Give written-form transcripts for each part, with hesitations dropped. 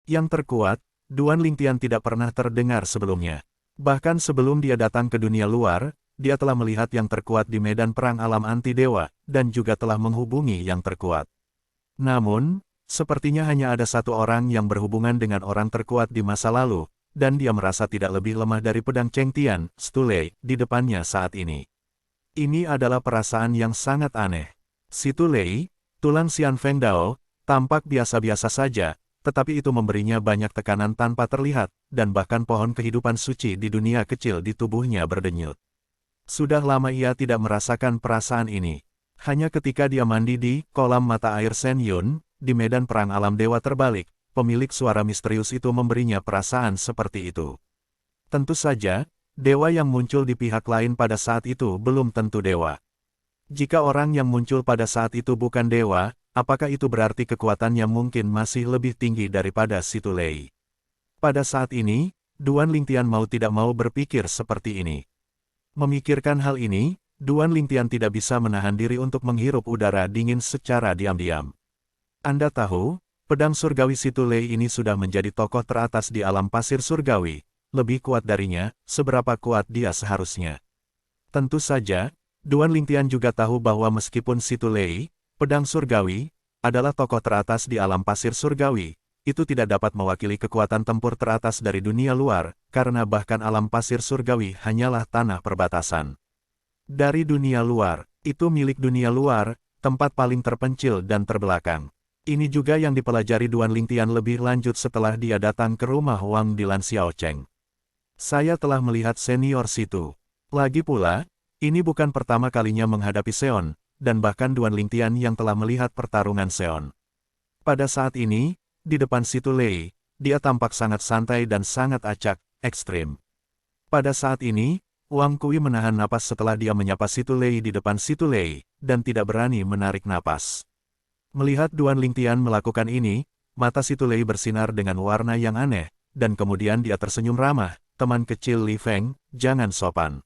Yang terkuat, Duan Lingtian tidak pernah terdengar sebelumnya. Bahkan sebelum dia datang ke dunia luar, dia telah melihat yang terkuat di medan perang alam anti-dewa, dan juga telah menghubungi yang terkuat. Namun, sepertinya hanya ada satu orang yang berhubungan dengan orang terkuat di masa lalu, dan dia merasa tidak lebih lemah dari pedang Cheng Tian, Stulei, di depannya saat ini. Ini adalah perasaan yang sangat aneh. Si Tulei, tulang Xian Feng Dao, tampak biasa-biasa saja, tetapi itu memberinya banyak tekanan tanpa terlihat, dan bahkan pohon kehidupan suci di dunia kecil di tubuhnya berdenyut. Sudah lama ia tidak merasakan perasaan ini. Hanya ketika dia mandi di kolam mata air Sen Yun, di medan perang alam dewa terbalik, pemilik suara misterius itu memberinya perasaan seperti itu. Tentu saja, dewa yang muncul di pihak lain pada saat itu belum tentu dewa. Jika orang yang muncul pada saat itu bukan dewa, apakah itu berarti kekuatannya mungkin masih lebih tinggi daripada si Tulei? Pada saat ini, Duan Lingtian mau tidak mau berpikir seperti ini. Memikirkan hal ini, Duan Lingtian tidak bisa menahan diri untuk menghirup udara dingin secara diam-diam. Anda tahu, pedang surgawi si Tulei ini sudah menjadi tokoh teratas di alam pasir surgawi. Lebih kuat darinya, seberapa kuat dia seharusnya. Tentu saja, Duan Lingtian juga tahu bahwa meskipun si Tulei, pedang surgawi, adalah tokoh teratas di alam pasir surgawi, itu tidak dapat mewakili kekuatan tempur teratas dari dunia luar, karena bahkan alam pasir surgawi hanyalah tanah perbatasan. Dari dunia luar, itu milik dunia luar, tempat paling terpencil dan terbelakang. Ini juga yang dipelajari Duan Lingtian lebih lanjut setelah dia datang ke rumah Wang di Lan Xiaocheng. Saya telah melihat senior situ. Lagi pula, ini bukan pertama kalinya menghadapi Seon, dan bahkan Duan Lingtian yang telah melihat pertarungan Seon. Pada saat ini, di depan si Tulei, dia tampak sangat santai dan sangat acak, ekstrim. Pada saat ini, Wang Kui menahan napas setelah dia menyapa si Tulei di depan si Tulei, dan tidak berani menarik napas. Melihat Duan Lingtian melakukan ini, mata si Tulei bersinar dengan warna yang aneh, dan kemudian dia tersenyum ramah. Teman kecil Li Feng, jangan sopan.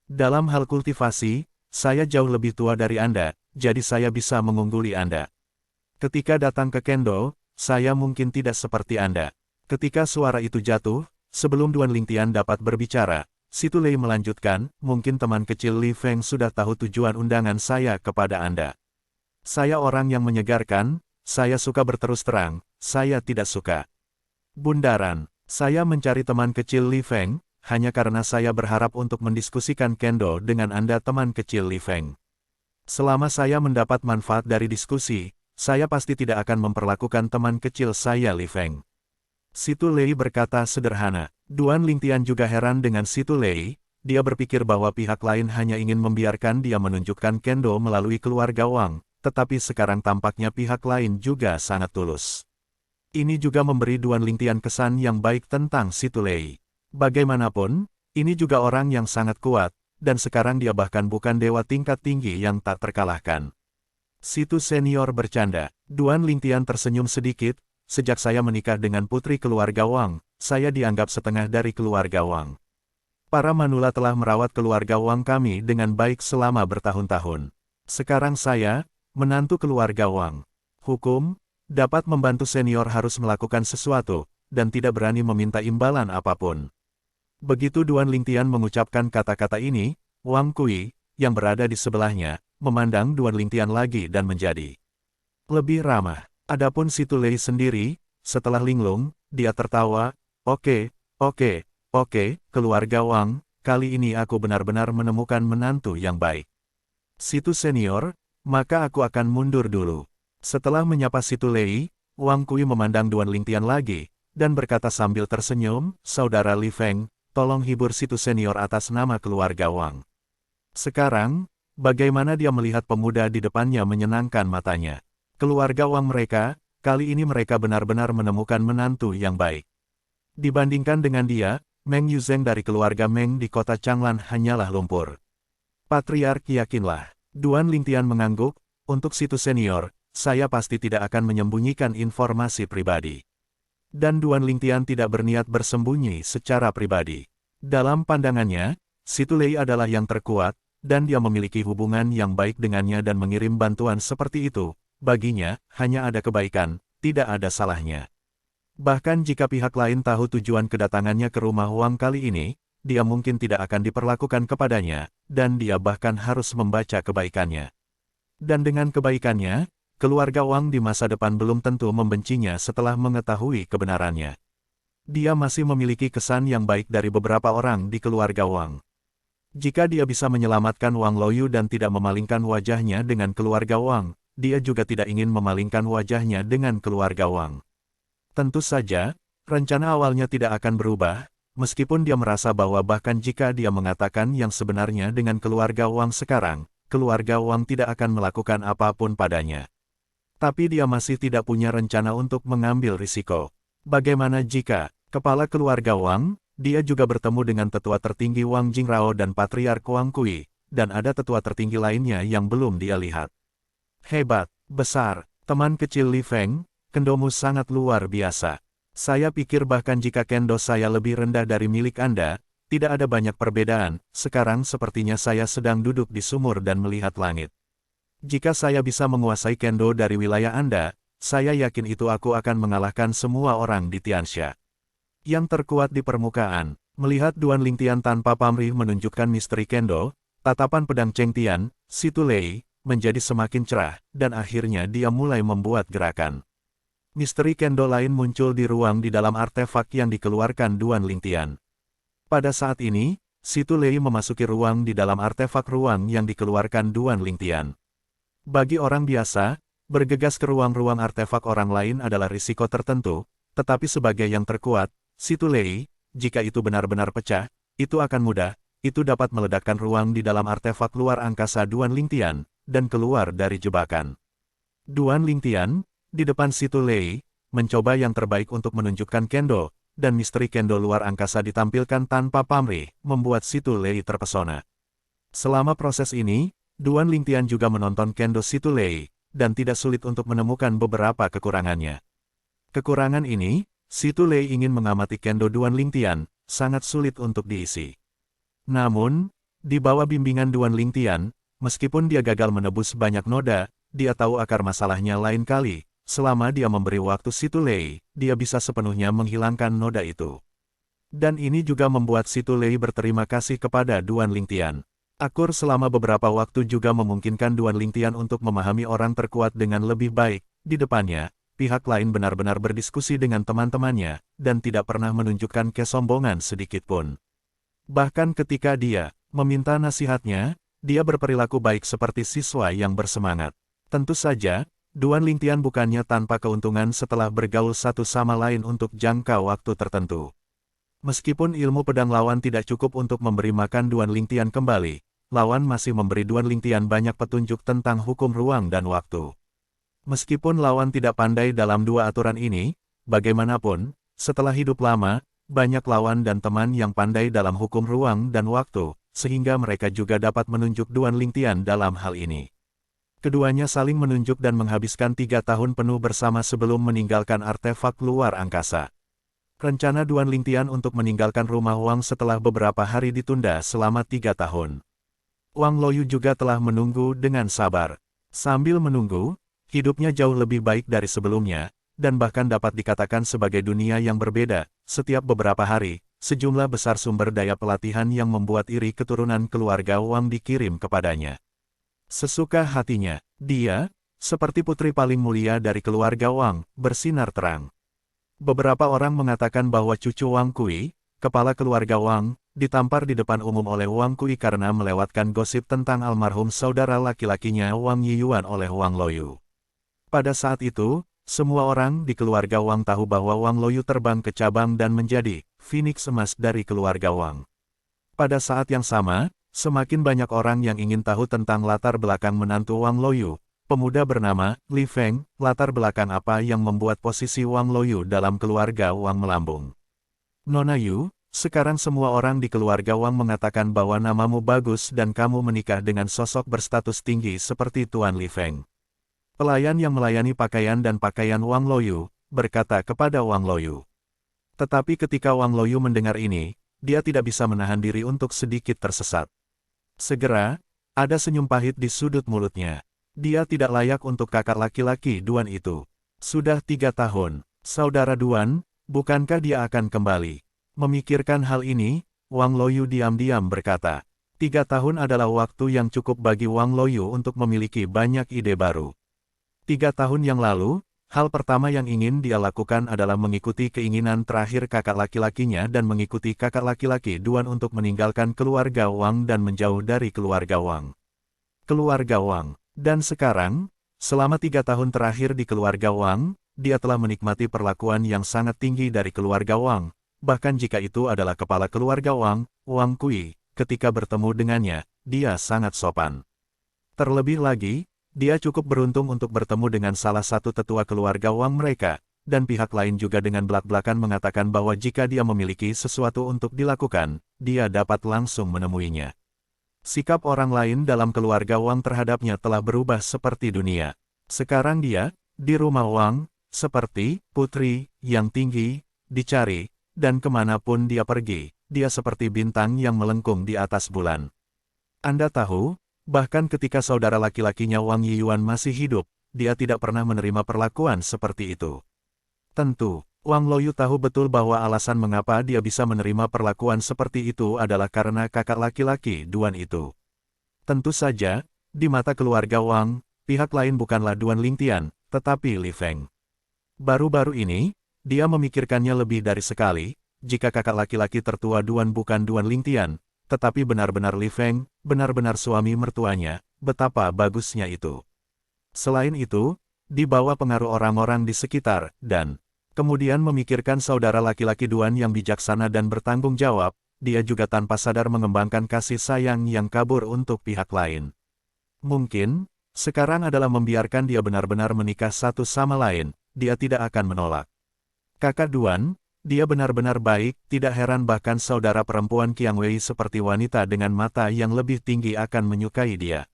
Dalam hal kultivasi, saya jauh lebih tua dari Anda, jadi saya bisa mengungguli Anda. Ketika datang ke Kendo, saya mungkin tidak seperti Anda. Ketika suara itu jatuh, sebelum Duan Lingtian dapat berbicara, si Tulei melanjutkan, mungkin teman kecil Li Feng sudah tahu tujuan undangan saya kepada Anda. Saya orang yang menyegarkan, saya suka berterus terang, saya tidak suka bundaran. Saya mencari teman kecil Li Feng, hanya karena saya berharap untuk mendiskusikan Kendo dengan Anda teman kecil Li Feng. Selama saya mendapat manfaat dari diskusi, saya pasti tidak akan memperlakukan teman kecil saya Li Feng. Si Tulei berkata sederhana. Duan Lingtian juga heran dengan si Tulei, dia berpikir bahwa pihak lain hanya ingin membiarkan dia menunjukkan Kendo melalui keluarga Wang, tetapi sekarang tampaknya pihak lain juga sangat tulus. Ini juga memberi Duan Lingtian kesan yang baik tentang si Tulei. Bagaimanapun, ini juga orang yang sangat kuat, dan sekarang dia bahkan bukan dewa tingkat tinggi yang tak terkalahkan. Situ senior bercanda. Duan Lingtian tersenyum sedikit, sejak saya menikah dengan putri keluarga Wang, saya dianggap setengah dari keluarga Wang. Para manula telah merawat keluarga Wang kami dengan baik selama bertahun-tahun. Sekarang saya, menantu keluarga Wang. Hukum, dapat membantu senior harus melakukan sesuatu, dan tidak berani meminta imbalan apapun. Begitu Duan Lingtian mengucapkan kata-kata ini, Wang Kui, yang berada di sebelahnya, memandang Duan Lingtian lagi dan menjadi lebih ramah. Adapun si Tulei sendiri, setelah linglung, dia tertawa, oke, keluarga Wang, kali ini aku benar-benar menemukan menantu yang baik. Situ senior, maka aku akan mundur dulu. Setelah menyapa si Tulei, Wang Kui memandang Duan Lingtian lagi, dan berkata sambil tersenyum, Saudara Li Feng, tolong hibur situ senior atas nama keluarga Wang. Sekarang, bagaimana dia melihat pemuda di depannya menyenangkan matanya. Keluarga Wang mereka, kali ini mereka benar-benar menemukan menantu yang baik. Dibandingkan dengan dia, Meng Yuzheng dari keluarga Meng di kota Changlan hanyalah lumpur. Patriark yakinlah, Duan Lingtian mengangguk, untuk situ senior, saya pasti tidak akan menyembunyikan informasi pribadi. Dan Duan Lingtian tidak berniat bersembunyi secara pribadi. Dalam pandangannya, si Tulei adalah yang terkuat, dan dia memiliki hubungan yang baik dengannya dan mengirim bantuan seperti itu. Baginya, hanya ada kebaikan, tidak ada salahnya. Bahkan jika pihak lain tahu tujuan kedatangannya ke rumah Wang kali ini, dia mungkin tidak akan diperlakukan kepadanya, dan dia bahkan harus membaca kebaikannya. Dan dengan kebaikannya, keluarga Wang di masa depan belum tentu membencinya setelah mengetahui kebenarannya. Dia masih memiliki kesan yang baik dari beberapa orang di keluarga Wang. Jika dia bisa menyelamatkan Wang Loyu dan tidak memalingkan wajahnya dengan keluarga Wang, dia juga tidak ingin memalingkan wajahnya dengan keluarga Wang. Tentu saja, rencana awalnya tidak akan berubah, meskipun dia merasa bahwa bahkan jika dia mengatakan yang sebenarnya dengan keluarga Wang sekarang, keluarga Wang tidak akan melakukan apapun padanya. Tapi dia masih tidak punya rencana untuk mengambil risiko. Bagaimana jika, kepala keluarga Wang, dia juga bertemu dengan tetua tertinggi Wang Jingrao dan Patriark Wang Kui, dan ada tetua tertinggi lainnya yang belum dia lihat. Hebat, besar, teman kecil Li Feng, kendomu sangat luar biasa. Saya pikir bahkan jika kendo saya lebih rendah dari milik Anda, tidak ada banyak perbedaan, sekarang sepertinya saya sedang duduk di sumur dan melihat langit. Jika saya bisa menguasai kendo dari wilayah Anda, saya yakin itu aku akan mengalahkan semua orang di Tianxia. Yang terkuat di permukaan, melihat Duan Lingtian tanpa pamrih menunjukkan misteri kendo, tatapan pedang Cheng Tian, Si Tu Lei, menjadi semakin cerah, dan akhirnya dia mulai membuat gerakan. Misteri kendo lain muncul di ruang di dalam artefak yang dikeluarkan Duan Lingtian. Pada saat ini, Si Tu Lei memasuki ruang di dalam artefak ruang yang dikeluarkan Duan Lingtian. Bagi orang biasa, bergegas ke ruang-ruang artefak orang lain adalah risiko tertentu, tetapi sebagai yang terkuat, Si Tu Lei, jika itu benar-benar pecah, itu akan mudah, itu dapat meledakkan ruang di dalam artefak luar angkasa Duan Lingtian, dan keluar dari jebakan. Duan Lingtian, di depan Si Tu Lei, mencoba yang terbaik untuk menunjukkan kendo, dan misteri kendo luar angkasa ditampilkan tanpa pamrih, membuat Si Tu Lei terpesona. Selama proses ini, Duan Lingtian juga menonton kendo Si Tu Lei, dan tidak sulit untuk menemukan beberapa kekurangannya. Kekurangan ini, Si Tu Lei ingin mengamati kendo Duan Lingtian, sangat sulit untuk diisi. Namun, di bawah bimbingan Duan Lingtian, meskipun dia gagal menebus banyak noda, dia tahu akar masalahnya lain kali. Selama dia memberi waktu Si Tu Lei, dia bisa sepenuhnya menghilangkan noda itu. Dan ini juga membuat Si Tu Lei berterima kasih kepada Duan Lingtian. Akur selama beberapa waktu juga memungkinkan Duan Lingtian untuk memahami orang terkuat dengan lebih baik. Di depannya, pihak lain benar-benar berdiskusi dengan teman-temannya, dan tidak pernah menunjukkan kesombongan sedikitpun. Bahkan ketika dia meminta nasihatnya, dia berperilaku baik seperti siswa yang bersemangat. Tentu saja, Duan Lingtian bukannya tanpa keuntungan setelah bergaul satu sama lain untuk jangka waktu tertentu. Meskipun ilmu pedang lawan tidak cukup untuk memberi makan Duan Lingtian kembali, lawan masih memberi Duan Lingtian banyak petunjuk tentang hukum ruang dan waktu. Meskipun lawan tidak pandai dalam dua aturan ini, bagaimanapun, setelah hidup lama, banyak lawan dan teman yang pandai dalam hukum ruang dan waktu, sehingga mereka juga dapat menunjuk Duan Lingtian dalam hal ini. Keduanya saling menunjuk dan menghabiskan 3 tahun penuh bersama sebelum meninggalkan artefak luar angkasa. Rencana Duan Lingtian untuk meninggalkan rumah Wang setelah beberapa hari ditunda selama 3 tahun. Wang Loyu juga telah menunggu dengan sabar. Sambil menunggu, hidupnya jauh lebih baik dari sebelumnya, dan bahkan dapat dikatakan sebagai dunia yang berbeda. Setiap beberapa hari, sejumlah besar sumber daya pelatihan yang membuat iri keturunan keluarga Wang dikirim kepadanya. Sesuka hatinya, dia, seperti putri paling mulia dari keluarga Wang, bersinar terang. Beberapa orang mengatakan bahwa cucu Wang Kui, kepala keluarga Wang, ditampar di depan umum oleh Wang Kui karena melewatkan gosip tentang almarhum saudara laki-lakinya Wang Yiyuan oleh Wang Loyu. Pada saat itu, semua orang di keluarga Wang tahu bahwa Wang Loyu terbang ke cabang dan menjadi Phoenix emas dari keluarga Wang. Pada saat yang sama, semakin banyak orang yang ingin tahu tentang latar belakang menantu Wang Loyu, pemuda bernama Li Feng, latar belakang apa yang membuat posisi Wang Loyu dalam keluarga Wang melambung. Nona Yu, sekarang semua orang di keluarga Wang mengatakan bahwa namamu bagus dan kamu menikah dengan sosok berstatus tinggi seperti Tuan Li Feng. Pelayan yang melayani pakaian dan pakaian Wang Loyu, berkata kepada Wang Loyu. Tetapi ketika Wang Loyu mendengar ini, dia tidak bisa menahan diri untuk sedikit tersesat. Segera, ada senyum pahit di sudut mulutnya. Dia tidak layak untuk kakak laki-laki Duan itu. Sudah 3 tahun, saudara Duan, Bukankah dia akan kembali? Memikirkan hal ini, Wang Luoyu diam-diam berkata, 3 tahun adalah waktu yang cukup bagi Wang Luoyu untuk memiliki banyak ide baru. 3 tahun yang lalu, hal pertama yang ingin dia lakukan adalah mengikuti keinginan terakhir kakak laki-lakinya dan mengikuti kakak laki-laki Duan untuk meninggalkan keluarga Wang dan menjauh dari keluarga Wang. Keluarga Wang. Dan sekarang, selama 3 tahun terakhir di keluarga Wang, dia telah menikmati perlakuan yang sangat tinggi dari keluarga Wang. Bahkan jika itu adalah kepala keluarga Wang, Wang Kui, ketika bertemu dengannya, dia sangat sopan. Terlebih lagi, dia cukup beruntung untuk bertemu dengan salah satu tetua keluarga Wang mereka, dan pihak lain juga dengan belak-belakan mengatakan bahwa jika dia memiliki sesuatu untuk dilakukan, dia dapat langsung menemuinya. Sikap orang lain dalam keluarga Wang terhadapnya telah berubah seperti dunia. Sekarang dia, di rumah Wang, seperti putri yang tinggi, dicari, dan kemanapun dia pergi, dia seperti bintang yang melengkung di atas bulan. Anda tahu, bahkan ketika saudara laki-lakinya Wang Yiyuan masih hidup, dia tidak pernah menerima perlakuan seperti itu. Tentu, Wang Luoyu tahu betul bahwa alasan mengapa dia bisa menerima perlakuan seperti itu adalah karena kakak laki-laki Duan itu. Tentu saja, di mata keluarga Wang, pihak lain bukanlah Duan Lingtian, tetapi Li Feng. Baru-baru ini, dia memikirkannya lebih dari sekali, jika kakak laki-laki tertua Duan bukan Duan Lingtian, tetapi benar-benar Li Feng, benar-benar suami mertuanya, betapa bagusnya itu. Selain itu, di bawah pengaruh orang-orang di sekitar, dan kemudian memikirkan saudara laki-laki Duan yang bijaksana dan bertanggung jawab, dia juga tanpa sadar mengembangkan kasih sayang yang kabur untuk pihak lain. Mungkin, sekarang adalah membiarkan dia benar-benar menikah satu sama lain, dia tidak akan menolak. Kakak Duan, dia benar-benar baik, tidak heran bahkan saudara perempuan Qiang Wei seperti wanita dengan mata yang lebih tinggi akan menyukai dia.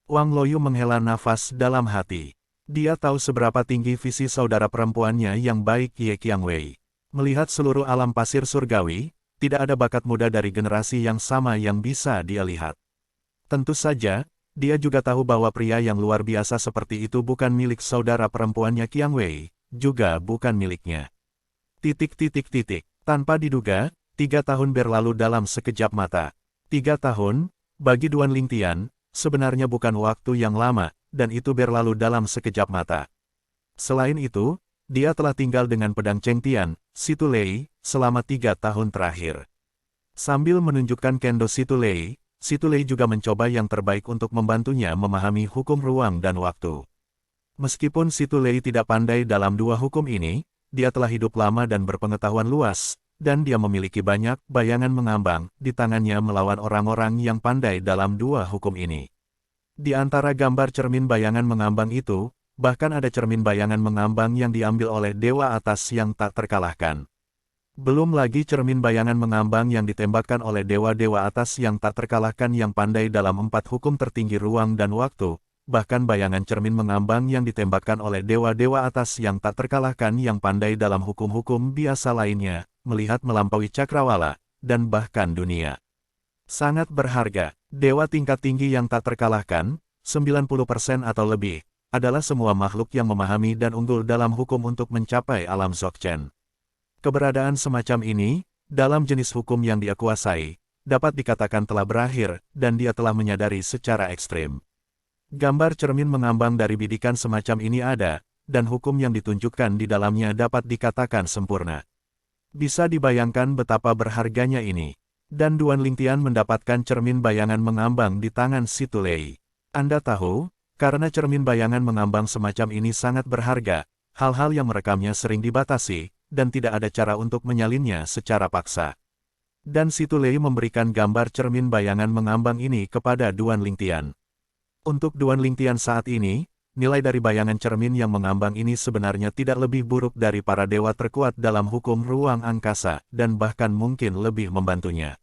Wang Luoyu menghela nafas dalam hati. Dia tahu seberapa tinggi visi saudara perempuannya yang baik Ye Qiang Wei. Melihat seluruh alam pasir surgawi, tidak ada bakat muda dari generasi yang sama yang bisa dia lihat. Tentu saja, dia juga tahu bahwa pria yang luar biasa seperti itu bukan milik saudara perempuannya Qiang Wei, juga bukan miliknya. Tanpa diduga, 3 tahun berlalu dalam sekejap mata. 3 tahun, bagi Duan Lingtian, sebenarnya bukan waktu yang lama, dan itu berlalu dalam sekejap mata. Selain itu, dia telah tinggal dengan pedang Cheng Tian, Situ Lei, selama 3 tahun terakhir. Sambil menunjukkan kendo Situ Lei juga mencoba yang terbaik untuk membantunya memahami hukum ruang dan waktu. Meskipun Situ Lei tidak pandai dalam dua hukum ini, dia telah hidup lama dan berpengetahuan luas, dan dia memiliki banyak bayangan mengambang di tangannya melawan orang-orang yang pandai dalam dua hukum ini. Di antara gambar cermin bayangan mengambang itu, bahkan ada cermin bayangan mengambang yang diambil oleh dewa atas yang tak terkalahkan. Belum lagi cermin bayangan mengambang yang ditembakkan oleh dewa-dewa atas yang tak terkalahkan yang pandai dalam 4 hukum tertinggi ruang dan waktu, bahkan bayangan cermin mengambang yang ditembakkan oleh dewa-dewa atas yang tak terkalahkan yang pandai dalam hukum-hukum biasa lainnya, melihat melampaui cakrawala, dan bahkan dunia. Sangat berharga, dewa tingkat tinggi yang tak terkalahkan, 90% atau lebih, adalah semua makhluk yang memahami dan unggul dalam hukum untuk mencapai alam Dzogchen. Keberadaan semacam ini, dalam jenis hukum yang dia kuasai, dapat dikatakan telah berakhir, dan dia telah menyadari secara ekstrim. Gambar cermin mengambang dari bidikan semacam ini ada, dan hukum yang ditunjukkan di dalamnya dapat dikatakan sempurna. Bisa dibayangkan betapa berharganya ini. Dan Duan Lingtian mendapatkan cermin bayangan mengambang di tangan Situ Lei. Anda tahu, karena cermin bayangan mengambang semacam ini sangat berharga, hal-hal yang merekamnya sering dibatasi, dan tidak ada cara untuk menyalinnya secara paksa. Dan Situ Lei memberikan gambar cermin bayangan mengambang ini kepada Duan Lingtian. Untuk Duan Lingtian saat ini, nilai dari bayangan cermin yang mengambang ini sebenarnya tidak lebih buruk dari para dewa terkuat dalam hukum ruang angkasa, dan bahkan mungkin lebih membantunya.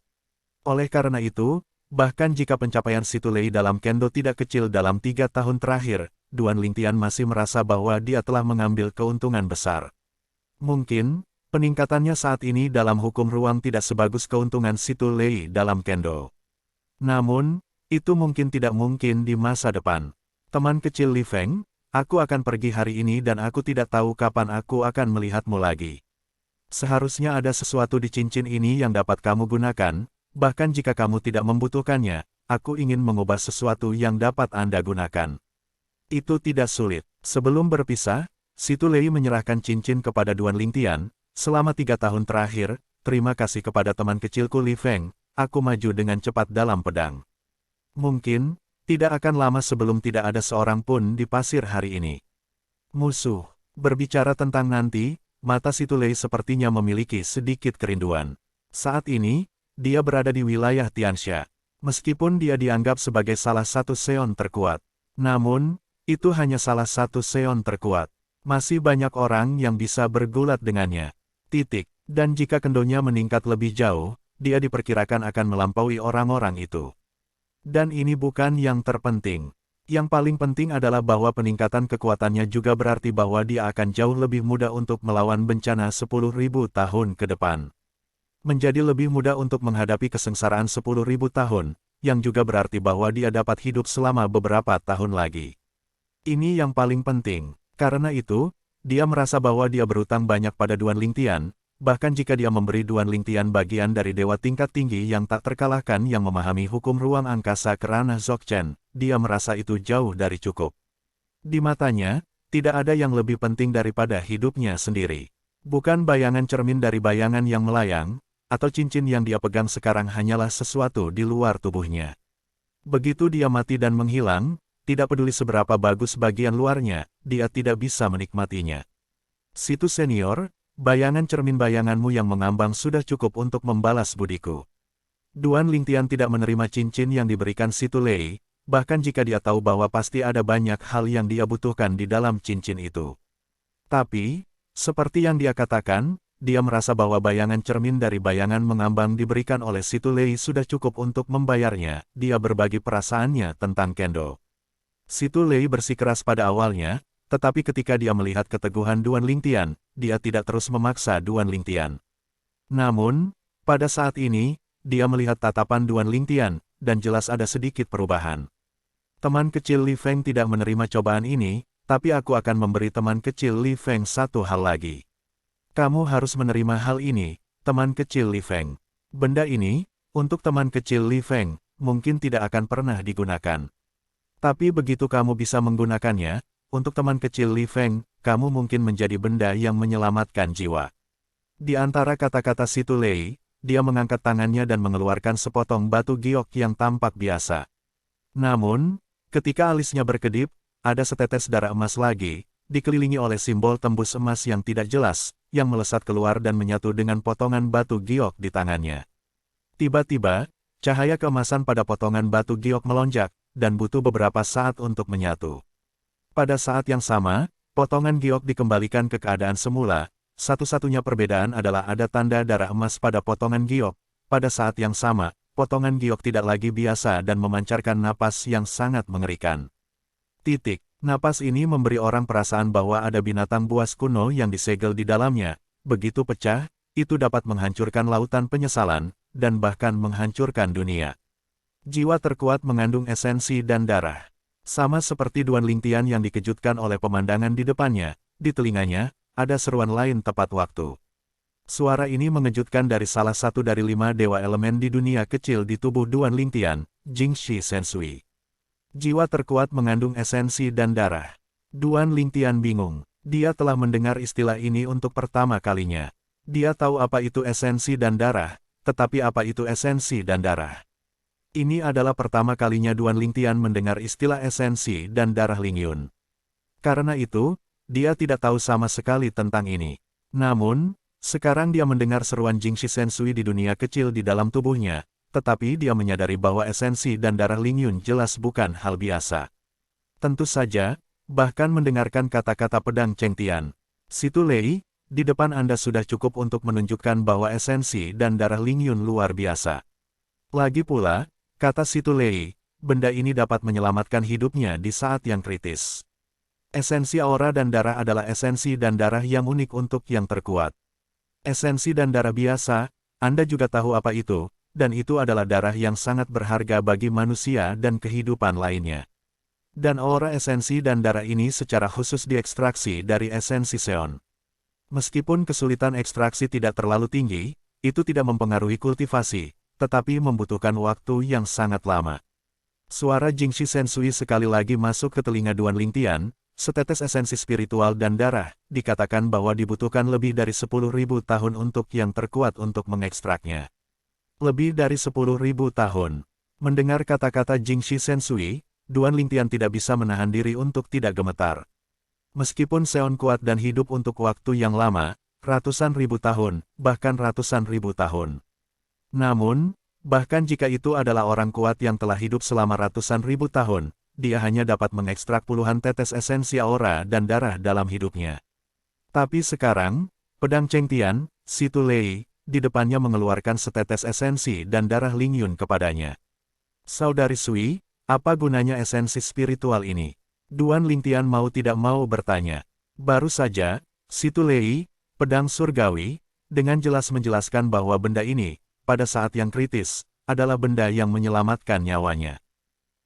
Oleh karena itu, bahkan jika pencapaian Situ Lei dalam kendo tidak kecil dalam 3 tahun terakhir, Duan Lingtian masih merasa bahwa dia telah mengambil keuntungan besar. Mungkin, peningkatannya saat ini dalam hukum ruang tidak sebagus keuntungan Situ Lei dalam kendo. Namun, itu mungkin tidak mungkin di masa depan. Teman kecil Li Feng, aku akan pergi hari ini dan aku tidak tahu kapan aku akan melihatmu lagi. Seharusnya ada sesuatu di cincin ini yang dapat kamu gunakan, bahkan jika kamu tidak membutuhkannya, aku ingin mengubah sesuatu yang dapat Anda gunakan. Itu tidak sulit. Sebelum berpisah, Si Tulei menyerahkan cincin kepada Duan Lingtian. Selama 3 tahun terakhir, terima kasih kepada teman kecilku Li Feng, aku maju dengan cepat dalam pedang. Mungkin, tidak akan lama sebelum tidak ada seorang pun di pasir hari ini. Musuh. Berbicara tentang nanti, mata Si Tulei sepertinya memiliki sedikit kerinduan. Saat ini, dia berada di wilayah Tiansha. Meskipun dia dianggap sebagai salah satu Seon terkuat. Namun, itu hanya salah satu Seon terkuat. Masih banyak orang yang bisa bergulat dengannya. Dan jika kendonya meningkat lebih jauh, dia diperkirakan akan melampaui orang-orang itu. Dan ini bukan yang terpenting. Yang paling penting adalah bahwa peningkatan kekuatannya juga berarti bahwa dia akan jauh lebih mudah untuk melawan bencana 10.000 tahun ke depan. Menjadi lebih mudah untuk menghadapi kesengsaraan 10.000 tahun, yang juga berarti bahwa dia dapat hidup selama beberapa tahun lagi. Ini yang paling penting. Karena itu, dia merasa bahwa dia berutang banyak pada Duan Lingtian, bahkan jika dia memberi Duan Lingtian bagian dari dewa tingkat tinggi yang tak terkalahkan yang memahami hukum ruang angkasa kerana Dzogchen, dia merasa itu jauh dari cukup. Di matanya, tidak ada yang lebih penting daripada hidupnya sendiri. Bukan bayangan cermin dari bayangan yang melayang, atau cincin yang dia pegang sekarang hanyalah sesuatu di luar tubuhnya. Begitu dia mati dan menghilang, tidak peduli seberapa bagus bagian luarnya, dia tidak bisa menikmatinya. Situ senior, bayangan cermin bayanganmu yang mengambang sudah cukup untuk membalas budiku. Duan Lingtian tidak menerima cincin yang diberikan Si Tulei, bahkan jika dia tahu bahwa pasti ada banyak hal yang dia butuhkan di dalam cincin itu. Tapi, seperti yang dia katakan, dia merasa bahwa bayangan cermin dari bayangan mengambang diberikan oleh Si Tulei sudah cukup untuk membayarnya. Dia berbagi perasaannya tentang kendo. Si Tulei bersikeras pada awalnya, tetapi ketika dia melihat keteguhan Duan Lingtian, dia tidak terus memaksa Duan Lingtian. Namun, pada saat ini, dia melihat tatapan Duan Lingtian, dan jelas ada sedikit perubahan. Teman kecil Li Feng tidak menerima cobaan ini, tapi aku akan memberi teman kecil Li Feng satu hal lagi. Kamu harus menerima hal ini, teman kecil Li Feng. Benda ini, untuk teman kecil Li Feng, mungkin tidak akan pernah digunakan. Tapi begitu kamu bisa menggunakannya, untuk teman kecil Li Feng, kamu mungkin menjadi benda yang menyelamatkan jiwa. Di antara kata-kata Si Tulei, dia mengangkat tangannya dan mengeluarkan sepotong batu giok yang tampak biasa. Namun, ketika alisnya berkedip, ada setetes darah emas lagi, dikelilingi oleh simbol tembus emas yang tidak jelas, yang melesat keluar dan menyatu dengan potongan batu giok di tangannya. Tiba-tiba, cahaya keemasan pada potongan batu giok melonjak, dan butuh beberapa saat untuk menyatu. Pada saat yang sama, potongan giok dikembalikan ke keadaan semula. Satu-satunya perbedaan adalah ada tanda darah emas pada potongan giok. Pada saat yang sama, potongan giok tidak lagi biasa dan memancarkan napas yang sangat mengerikan. Napas ini memberi orang perasaan bahwa ada binatang buas kuno yang disegel di dalamnya. Begitu pecah, itu dapat menghancurkan lautan penyesalan, dan bahkan menghancurkan dunia. Jiwa terkuat mengandung esensi dan darah. Sama seperti Duan Lingtian yang dikejutkan oleh pemandangan di depannya, di telinganya, ada seruan lain tepat waktu. Suara ini mengejutkan dari salah satu dari 5 dewa elemen di dunia kecil di tubuh Duan Lingtian, Jingshi Sensui. Jiwa terkuat mengandung esensi dan darah. Duan Lingtian bingung. Dia telah mendengar istilah ini untuk pertama kalinya. Dia tahu apa itu esensi dan darah, tetapi apa itu esensi dan darah? Ini adalah pertama kalinya Duan Lingtian mendengar istilah esensi dan darah Lingyun. Karena itu, dia tidak tahu sama sekali tentang ini. Namun, sekarang dia mendengar seruan Jingshi Sensui di dunia kecil di dalam tubuhnya, tetapi dia menyadari bahwa esensi dan darah Lingyun jelas bukan hal biasa. Tentu saja, bahkan mendengarkan kata-kata pedang Chengtian. Si Tulei, di depan Anda sudah cukup untuk menunjukkan bahwa esensi dan darah Lingyun luar biasa. Lagi pula, kata Si Tulei, benda ini dapat menyelamatkan hidupnya di saat yang kritis. Esensi aura dan darah adalah esensi dan darah yang unik untuk yang terkuat. Esensi dan darah biasa, Anda juga tahu apa itu, dan itu adalah darah yang sangat berharga bagi manusia dan kehidupan lainnya. Dan aura esensi dan darah ini secara khusus diekstraksi dari esensi Seon. Meskipun kesulitan ekstraksi tidak terlalu tinggi, itu tidak mempengaruhi kultivasi, tetapi membutuhkan waktu yang sangat lama. Suara Jingxi Sensui sekali lagi masuk ke telinga Duan Lingtian, setetes esensi spiritual dan darah, dikatakan bahwa dibutuhkan lebih dari 10.000 tahun untuk yang terkuat untuk mengekstraknya. Lebih dari 10.000 tahun. Mendengar kata-kata Jingxi Sensui, Duan Lingtian tidak bisa menahan diri untuk tidak gemetar. Meskipun Seon kuat dan hidup untuk waktu yang lama, ratusan ribu tahun, bahkan ratusan ribu tahun. Namun, bahkan jika itu adalah orang kuat yang telah hidup selama ratusan ribu tahun, dia hanya dapat mengekstrak puluhan tetes esensi aura dan darah dalam hidupnya. Tapi sekarang, pedang Cheng Tian, Si Tu Lei, di depannya mengeluarkan setetes esensi dan darah Ling Yun kepadanya. Saudari Sui, apa gunanya esensi spiritual ini? Duan Lingtian mau tidak mau bertanya. Baru saja, Si Tu Lei, pedang surgawi, dengan jelas menjelaskan bahwa benda ini, pada saat yang kritis, adalah benda yang menyelamatkan nyawanya.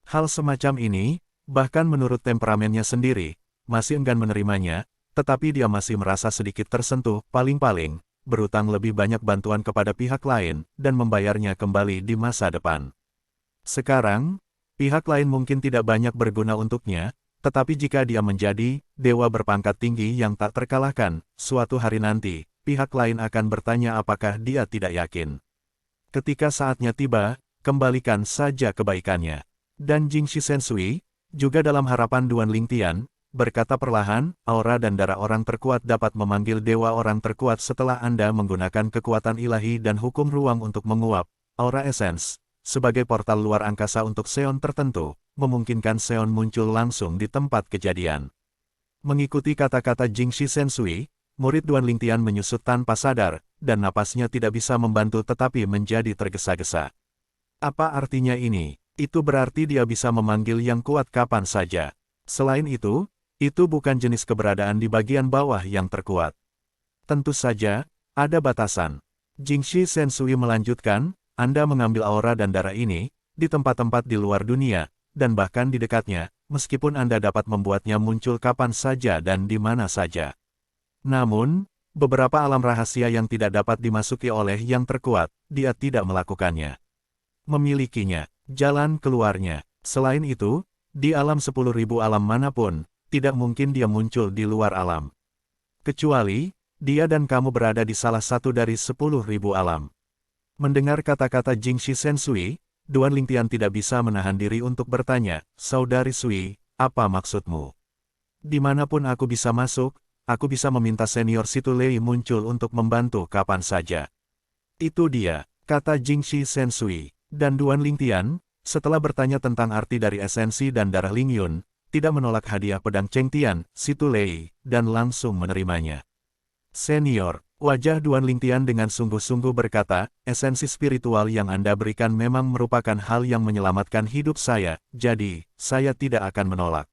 Hal semacam ini, bahkan menurut temperamennya sendiri, masih enggan menerimanya, tetapi dia masih merasa sedikit tersentuh, paling-paling, berutang lebih banyak bantuan kepada pihak lain, dan membayarnya kembali di masa depan. Sekarang, pihak lain mungkin tidak banyak berguna untuknya, tetapi jika dia menjadi dewa berpangkat tinggi yang tak terkalahkan, suatu hari nanti, pihak lain akan bertanya apakah dia tidak yakin. Ketika saatnya tiba, kembalikan saja kebaikannya. Dan Jingxi Sensui, juga dalam harapan Duan Lingtian, berkata perlahan, aura dan darah orang terkuat dapat memanggil dewa orang terkuat setelah Anda menggunakan kekuatan ilahi dan hukum ruang untuk menguap, aura essence, sebagai portal luar angkasa untuk Seon tertentu, memungkinkan Seon muncul langsung di tempat kejadian. Mengikuti kata-kata Jingxi Sensui, murid Duan Lingtian menyusut tanpa sadar, dan napasnya tidak bisa membantu tetapi menjadi tergesa-gesa. Apa artinya ini? Itu berarti dia bisa memanggil yang kuat kapan saja. Selain itu bukan jenis keberadaan di bagian bawah yang terkuat. Tentu saja, ada batasan. Jingxi Sensui melanjutkan, Anda mengambil aura dan darah ini, di tempat-tempat di luar dunia, dan bahkan di dekatnya, meskipun Anda dapat membuatnya muncul kapan saja dan di mana saja. Namun, beberapa alam rahasia yang tidak dapat dimasuki oleh yang terkuat, dia tidak melakukannya. Memilikinya, jalan keluarnya. Selain itu, di alam 10.000 alam manapun, tidak mungkin dia muncul di luar alam. Kecuali, dia dan kamu berada di salah satu dari 10.000 alam. Mendengar kata-kata Jingxi Sensui, Duan Lingtian tidak bisa menahan diri untuk bertanya, Saudari Sui, apa maksudmu? Dimanapun aku bisa masuk, aku bisa meminta senior Si Tu Lei muncul untuk membantu kapan saja. Itu dia, kata Jingxi Sensui. Dan Duan Lingtian, setelah bertanya tentang arti dari esensi dan darah Ling Yun, tidak menolak hadiah pedang Cheng Tian, Si Tu Lei, dan langsung menerimanya. Senior, wajah Duan Lingtian dengan sungguh-sungguh berkata, esensi spiritual yang Anda berikan memang merupakan hal yang menyelamatkan hidup saya, jadi, saya tidak akan menolak.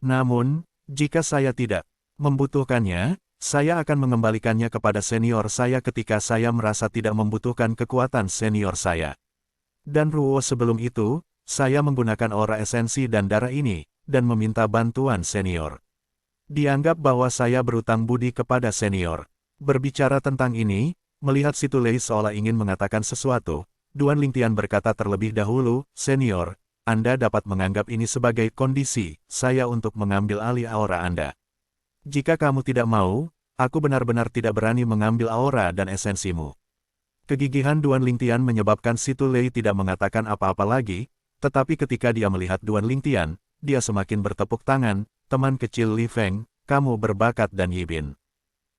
Namun, jika saya tidak membutuhkannya, saya akan mengembalikannya kepada senior saya ketika saya merasa tidak membutuhkan kekuatan senior saya. Dan Ruo sebelum itu, saya menggunakan aura esensi dan darah ini, dan meminta bantuan senior. Dianggap bahwa saya berutang budi kepada senior. Berbicara tentang ini, melihat Si Tu Lei seolah ingin mengatakan sesuatu, Duan Lingtian berkata terlebih dahulu, Senior, Anda dapat menganggap ini sebagai kondisi saya untuk mengambil alih aura Anda. Jika kamu tidak mau, aku benar-benar tidak berani mengambil aura dan esensimu. Kegigihan Duan Lingtian menyebabkan Si Tu Lei tidak mengatakan apa-apa lagi, tetapi ketika dia melihat Duan Lingtian, dia semakin bertepuk tangan, teman kecil Li Feng, kamu berbakat dan Yibin.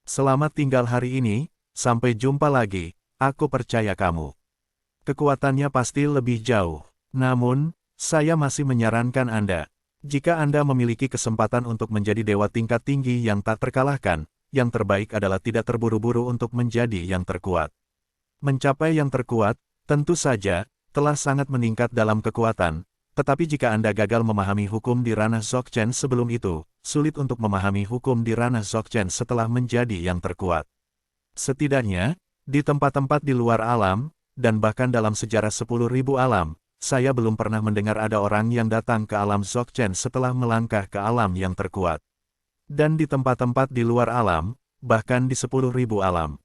Selamat tinggal hari ini, sampai jumpa lagi, aku percaya kamu. Kekuatannya pasti lebih jauh. Namun, saya masih menyarankan Anda. Jika Anda memiliki kesempatan untuk menjadi dewa tingkat tinggi yang tak terkalahkan, yang terbaik adalah tidak terburu-buru untuk menjadi yang terkuat. Mencapai yang terkuat, tentu saja, telah sangat meningkat dalam kekuatan, tetapi jika Anda gagal memahami hukum di ranah Dzogchen sebelum itu, sulit untuk memahami hukum di ranah Dzogchen setelah menjadi yang terkuat. Setidaknya, di tempat-tempat di luar alam, dan bahkan dalam sejarah 10.000 alam, saya belum pernah mendengar ada orang yang datang ke alam Dzogchen setelah melangkah ke alam yang terkuat. Dan di tempat-tempat di luar alam, bahkan di 10.000 alam.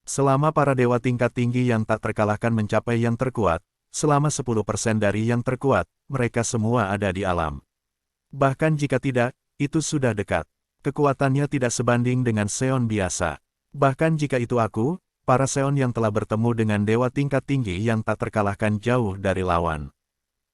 Selama para dewa tingkat tinggi yang tak terkalahkan mencapai yang terkuat, selama 10% dari yang terkuat, mereka semua ada di alam. Bahkan jika tidak, itu sudah dekat. Kekuatannya tidak sebanding dengan Seon biasa. Bahkan jika itu aku, para Seon yang telah bertemu dengan dewa tingkat tinggi yang tak terkalahkan jauh dari lawan.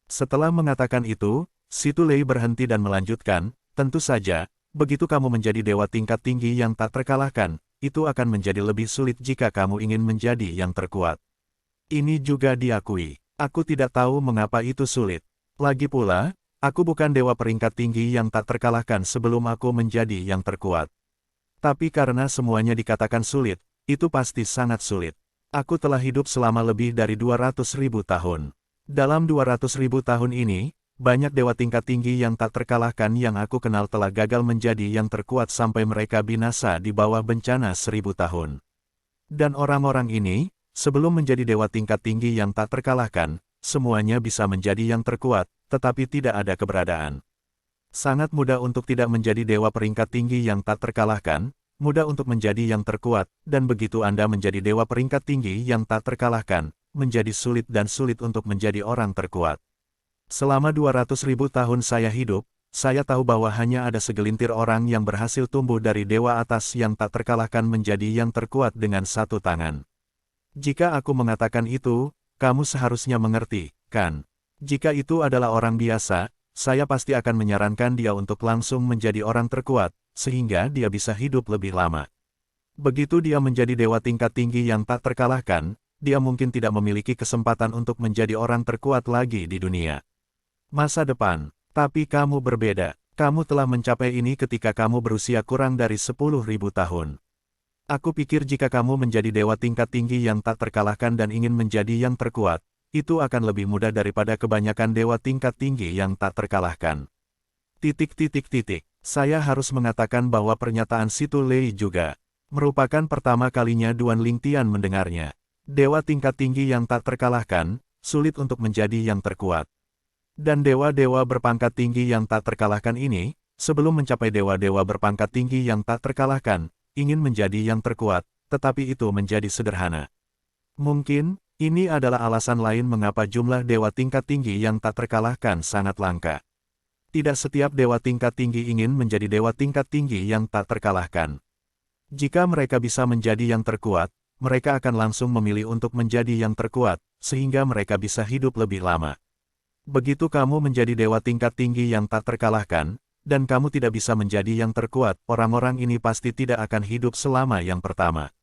Setelah mengatakan itu, Situ Lei berhenti dan melanjutkan, tentu saja, begitu kamu menjadi dewa tingkat tinggi yang tak terkalahkan, itu akan menjadi lebih sulit jika kamu ingin menjadi yang terkuat. Ini juga diakui. Aku tidak tahu mengapa itu sulit. Lagi pula, aku bukan dewa peringkat tinggi yang tak terkalahkan sebelum aku menjadi yang terkuat. Tapi karena semuanya dikatakan sulit, itu pasti sangat sulit. Aku telah hidup selama lebih dari 200.000 tahun. Dalam 200.000 tahun ini, banyak dewa tingkat tinggi yang tak terkalahkan yang aku kenal telah gagal menjadi yang terkuat sampai mereka binasa di bawah bencana 1000 tahun. Dan orang-orang ini, sebelum menjadi dewa tingkat tinggi yang tak terkalahkan, semuanya bisa menjadi yang terkuat, tetapi tidak ada keberadaan. Sangat mudah untuk tidak menjadi dewa peringkat tinggi yang tak terkalahkan, mudah untuk menjadi yang terkuat, dan begitu Anda menjadi dewa peringkat tinggi yang tak terkalahkan, menjadi sulit dan sulit untuk menjadi orang terkuat. Selama 200.000 tahun saya hidup, saya tahu bahwa hanya ada segelintir orang yang berhasil tumbuh dari dewa atas yang tak terkalahkan menjadi yang terkuat dengan satu tangan. Jika aku mengatakan itu, kamu seharusnya mengerti, kan? Jika itu adalah orang biasa, saya pasti akan menyarankan dia untuk langsung menjadi orang terkuat, sehingga dia bisa hidup lebih lama. Begitu dia menjadi dewa tingkat tinggi yang tak terkalahkan, dia mungkin tidak memiliki kesempatan untuk menjadi orang terkuat lagi di dunia. Masa depan, tapi kamu berbeda. Kamu telah mencapai ini ketika kamu berusia kurang dari 10.000 tahun. Aku pikir jika kamu menjadi dewa tingkat tinggi yang tak terkalahkan dan ingin menjadi yang terkuat, itu akan lebih mudah daripada kebanyakan dewa tingkat tinggi yang tak terkalahkan. Saya harus mengatakan bahwa pernyataan Situ Lei juga merupakan pertama kalinya Duan Lingtian mendengarnya. Dewa tingkat tinggi yang tak terkalahkan, sulit untuk menjadi yang terkuat. Dan dewa-dewa berpangkat tinggi yang tak terkalahkan ini, sebelum mencapai dewa-dewa berpangkat tinggi yang tak terkalahkan, ingin menjadi yang terkuat, tetapi itu menjadi sederhana. Mungkin, ini adalah alasan lain mengapa jumlah dewa tingkat tinggi yang tak terkalahkan sangat langka. Tidak setiap dewa tingkat tinggi ingin menjadi dewa tingkat tinggi yang tak terkalahkan. Jika mereka bisa menjadi yang terkuat, mereka akan langsung memilih untuk menjadi yang terkuat, sehingga mereka bisa hidup lebih lama. Begitu kamu menjadi dewa tingkat tinggi yang tak terkalahkan, dan kamu tidak bisa menjadi yang terkuat, orang-orang ini pasti tidak akan hidup selama yang pertama.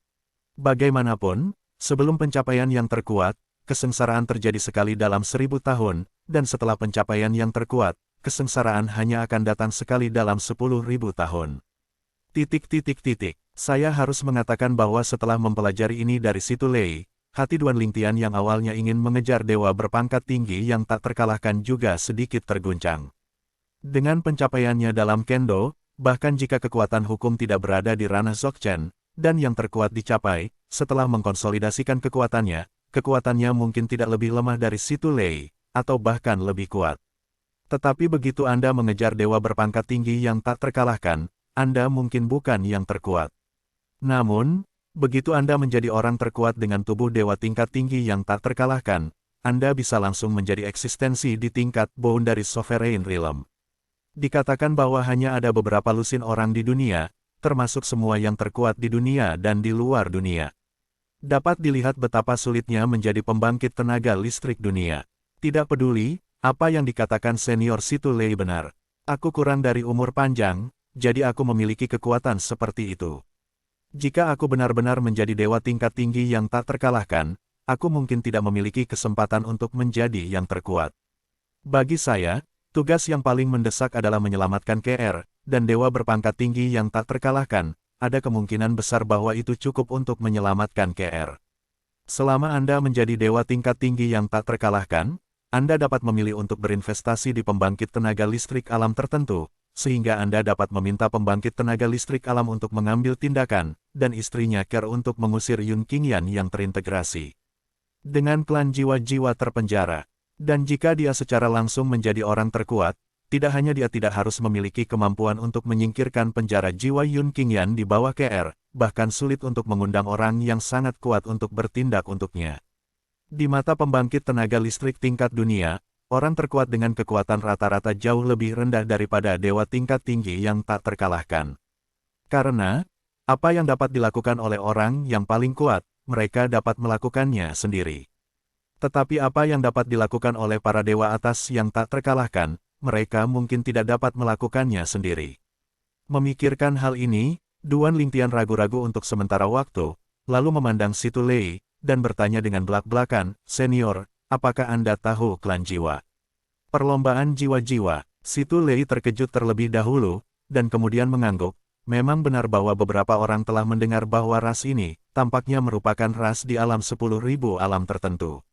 Bagaimanapun, sebelum pencapaian yang terkuat, kesengsaraan terjadi sekali dalam 1000 tahun, dan setelah pencapaian yang terkuat, kesengsaraan hanya akan datang sekali dalam 10.000 tahun. Saya harus mengatakan bahwa setelah mempelajari ini dari Situ Lei, hati Duan Lingtian yang awalnya ingin mengejar dewa berpangkat tinggi yang tak terkalahkan juga sedikit terguncang. Dengan pencapaiannya dalam Kendo, bahkan jika kekuatan hukum tidak berada di ranah Dzogchen, dan yang terkuat dicapai, setelah mengkonsolidasikan kekuatannya mungkin tidak lebih lemah dari Situ Lei, atau bahkan lebih kuat. Tetapi begitu Anda mengejar dewa berpangkat tinggi yang tak terkalahkan, Anda mungkin bukan yang terkuat. Namun, begitu Anda menjadi orang terkuat dengan tubuh dewa tingkat tinggi yang tak terkalahkan, Anda bisa langsung menjadi eksistensi di tingkat Boundary Sovereign Realm. Dikatakan bahwa hanya ada beberapa lusin orang di dunia, termasuk semua yang terkuat di dunia dan di luar dunia. Dapat dilihat betapa sulitnya menjadi pembangkit tenaga listrik dunia. Tidak peduli, apa yang dikatakan senior Situ Lei benar. Aku kurang dari umur panjang, jadi aku memiliki kekuatan seperti itu. Jika aku benar-benar menjadi dewa tingkat tinggi yang tak terkalahkan, aku mungkin tidak memiliki kesempatan untuk menjadi yang terkuat. Bagi saya, tugas yang paling mendesak adalah menyelamatkan KR, dan dewa berpangkat tinggi yang tak terkalahkan, ada kemungkinan besar bahwa itu cukup untuk menyelamatkan KR. Selama Anda menjadi dewa tingkat tinggi yang tak terkalahkan, Anda dapat memilih untuk berinvestasi di pembangkit tenaga listrik alam tertentu, sehingga Anda dapat meminta pembangkit tenaga listrik alam untuk mengambil tindakan, dan istrinya Ker untuk mengusir Yun Qingyan yang terintegrasi dengan klan jiwa-jiwa terpenjara. Dan jika dia secara langsung menjadi orang terkuat, tidak hanya dia tidak harus memiliki kemampuan untuk menyingkirkan penjara jiwa Yun Qingyan di bawah KR, bahkan sulit untuk mengundang orang yang sangat kuat untuk bertindak untuknya. Di mata pembangkit tenaga listrik tingkat dunia, orang terkuat dengan kekuatan rata-rata jauh lebih rendah daripada dewa tingkat tinggi yang tak terkalahkan. Karena, apa yang dapat dilakukan oleh orang yang paling kuat, mereka dapat melakukannya sendiri. Tetapi apa yang dapat dilakukan oleh para dewa atas yang tak terkalahkan, mereka mungkin tidak dapat melakukannya sendiri. Memikirkan hal ini, Duan Lingtian ragu-ragu untuk sementara waktu, lalu memandang Situ Lei, dan bertanya dengan belak-belakan, "Senior, apakah Anda tahu klan jiwa?" Perlombaan jiwa-jiwa. Situ Lei terkejut terlebih dahulu, dan kemudian mengangguk. Memang benar bahwa beberapa orang telah mendengar bahwa ras ini, tampaknya merupakan ras di alam 10.000 alam tertentu.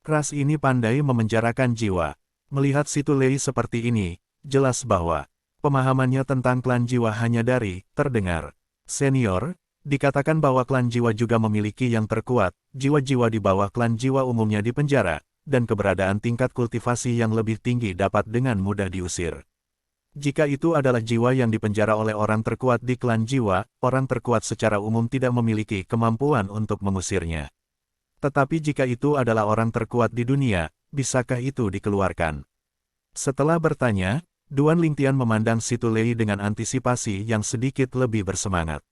Ras ini pandai memenjarakan jiwa. Melihat Situ Lei seperti ini, jelas bahwa pemahamannya tentang klan jiwa hanya dari terdengar. Senior, dikatakan bahwa klan jiwa juga memiliki yang terkuat, jiwa-jiwa di bawah klan jiwa umumnya di penjara, dan keberadaan tingkat kultivasi yang lebih tinggi dapat dengan mudah diusir. Jika itu adalah jiwa yang dipenjara oleh orang terkuat di klan jiwa, orang terkuat secara umum tidak memiliki kemampuan untuk mengusirnya. Tetapi jika itu adalah orang terkuat di dunia, bisakah itu dikeluarkan? Setelah bertanya, Duan Lingtian memandang Situ Lei dengan antisipasi yang sedikit lebih bersemangat.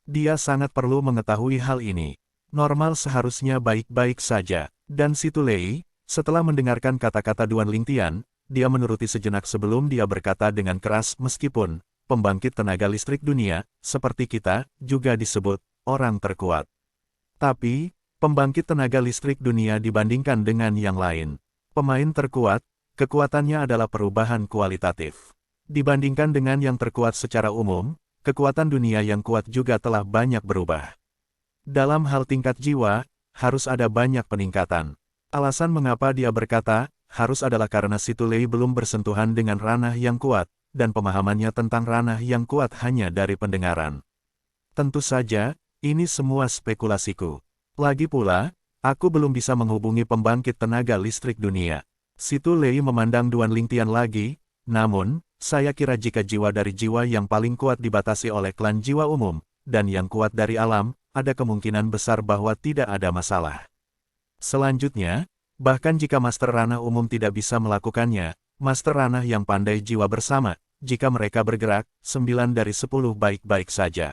Dia sangat perlu mengetahui hal ini. Normal seharusnya baik-baik saja, dan Situ Lei, setelah mendengarkan kata-kata Duan Lingtian, dia menuruti sejenak sebelum dia berkata dengan keras, "Meskipun pembangkit tenaga listrik dunia, seperti kita, juga disebut orang terkuat. Tapi, pembangkit tenaga listrik dunia dibandingkan dengan yang lain. Pemain terkuat, kekuatannya adalah perubahan kualitatif. Dibandingkan dengan yang terkuat secara umum, kekuatan dunia yang kuat juga telah banyak berubah. Dalam hal tingkat jiwa, harus ada banyak peningkatan." Alasan mengapa dia berkata, harus adalah karena Situ Lei belum bersentuhan dengan ranah yang kuat, dan pemahamannya tentang ranah yang kuat hanya dari pendengaran. Tentu saja, ini semua spekulasiku. Lagi pula, aku belum bisa menghubungi pembangkit tenaga listrik dunia. Situ Lei memandang Duan Lingtian lagi, namun, saya kira jika jiwa dari jiwa yang paling kuat dibatasi oleh klan jiwa umum, dan yang kuat dari alam, ada kemungkinan besar bahwa tidak ada masalah. Selanjutnya, bahkan jika Master Ranah umum tidak bisa melakukannya, Master Ranah yang pandai jiwa bersama, jika mereka bergerak, 9 dari 10 baik-baik saja.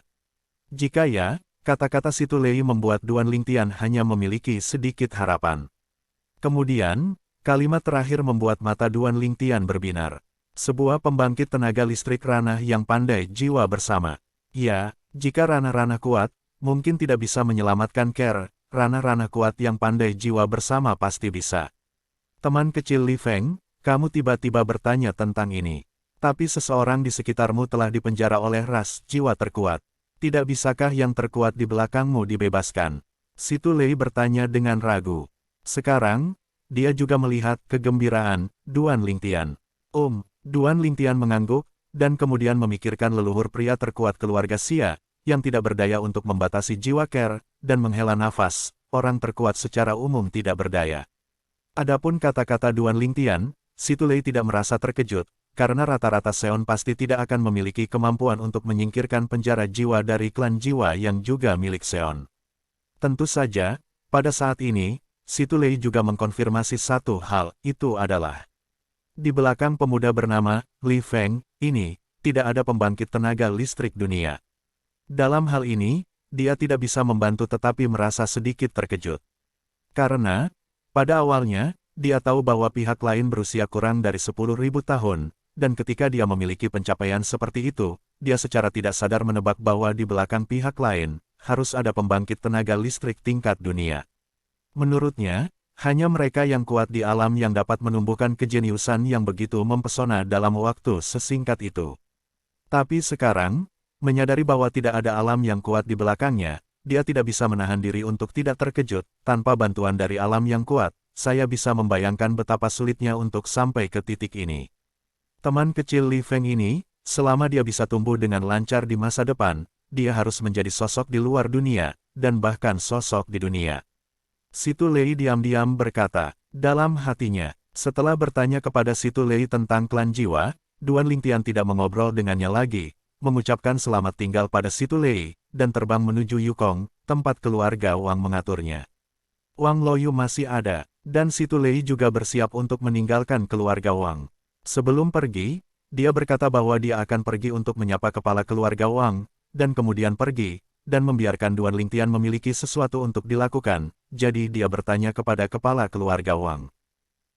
Jika ya, kata-kata Situ Lei membuat Duan Lingtian hanya memiliki sedikit harapan. Kemudian, kalimat terakhir membuat mata Duan Lingtian berbinar. Sebuah pembangkit tenaga listrik ranah yang pandai jiwa bersama. Ya, jika ranah-ranah kuat, mungkin tidak bisa menyelamatkan Ker, ranah-ranah kuat yang pandai jiwa bersama pasti bisa. Teman kecil Li Feng, kamu tiba-tiba bertanya tentang ini. Tapi seseorang di sekitarmu telah dipenjara oleh ras jiwa terkuat. Tidak bisakah yang terkuat di belakangmu dibebaskan? Situ Lei bertanya dengan ragu. Sekarang, dia juga melihat kegembiraan Duan Lingtian. Duan Lingtian mengangguk, dan kemudian memikirkan leluhur pria terkuat keluarga Xia, yang tidak berdaya untuk membatasi jiwa Ker, dan menghela nafas, orang terkuat secara umum tidak berdaya. Adapun kata-kata Duan Lingtian, Situ Lei tidak merasa terkejut, karena rata-rata Seon pasti tidak akan memiliki kemampuan untuk menyingkirkan penjara jiwa dari klan jiwa yang juga milik Seon. Tentu saja, pada saat ini, Situ Lei juga mengkonfirmasi satu hal, itu adalah di belakang pemuda bernama Li Feng ini, tidak ada pembangkit tenaga listrik dunia. Dalam hal ini, dia tidak bisa membantu tetapi merasa sedikit terkejut. Karena, pada awalnya, dia tahu bahwa pihak lain berusia kurang dari 10.000 tahun, dan ketika dia memiliki pencapaian seperti itu, dia secara tidak sadar menebak bahwa di belakang pihak lain, harus ada pembangkit tenaga listrik tingkat dunia. Menurutnya, hanya mereka yang kuat di alam yang dapat menumbuhkan kejeniusan yang begitu mempesona dalam waktu sesingkat itu. Tapi sekarang, menyadari bahwa tidak ada alam yang kuat di belakangnya, dia tidak bisa menahan diri untuk tidak terkejut. Tanpa bantuan dari alam yang kuat, saya bisa membayangkan betapa sulitnya untuk sampai ke titik ini. Teman kecil Li Feng ini, selama dia bisa tumbuh dengan lancar di masa depan, dia harus menjadi sosok di luar dunia, dan bahkan sosok di dunia. Situ Lei diam-diam berkata, dalam hatinya. Setelah bertanya kepada Situ Lei tentang klan jiwa, Duan Lingtian tidak mengobrol dengannya lagi, mengucapkan selamat tinggal pada Situ Lei, dan terbang menuju Yukong, tempat keluarga Wang mengaturnya. Wang Luoyu masih ada, dan Situ Lei juga bersiap untuk meninggalkan keluarga Wang. Sebelum pergi, dia berkata bahwa dia akan pergi untuk menyapa kepala keluarga Wang, dan kemudian pergi, dan membiarkan Duan Lingtian memiliki sesuatu untuk dilakukan, jadi dia bertanya kepada kepala keluarga Wang.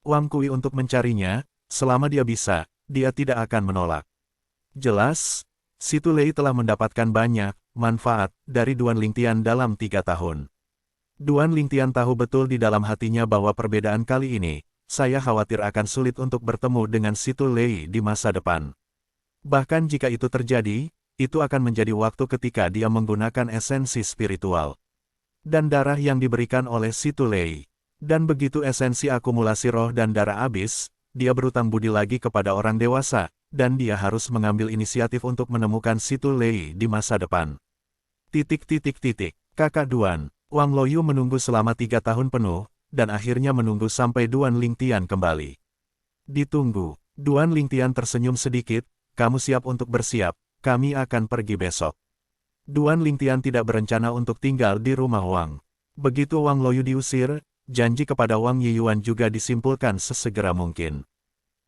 Wang Kui untuk mencarinya, selama dia bisa, dia tidak akan menolak. Jelas, Situ Lei telah mendapatkan banyak manfaat dari Duan Lingtian dalam 3 tahun. Duan Lingtian tahu betul di dalam hatinya bahwa perbedaan kali ini, saya khawatir akan sulit untuk bertemu dengan Situ Lei di masa depan. Bahkan jika itu terjadi, itu akan menjadi waktu ketika dia menggunakan esensi spiritual dan darah yang diberikan oleh Situ Lei. Dan begitu esensi akumulasi roh dan darah habis, dia berutang budi lagi kepada orang dewasa, dan dia harus mengambil inisiatif untuk menemukan Situ Lei di masa depan. Kakak Duan, Wang Luoyu menunggu selama 3 tahun penuh, dan akhirnya menunggu sampai Duan Lingtian kembali. Ditunggu, Duan Lingtian tersenyum sedikit, kamu siap untuk bersiap, kami akan pergi besok. Duan Lingtian tidak berencana untuk tinggal di rumah Wang. Begitu Wang Luoyu diusir, janji kepada Wang Yiyuan juga disimpulkan sesegera mungkin.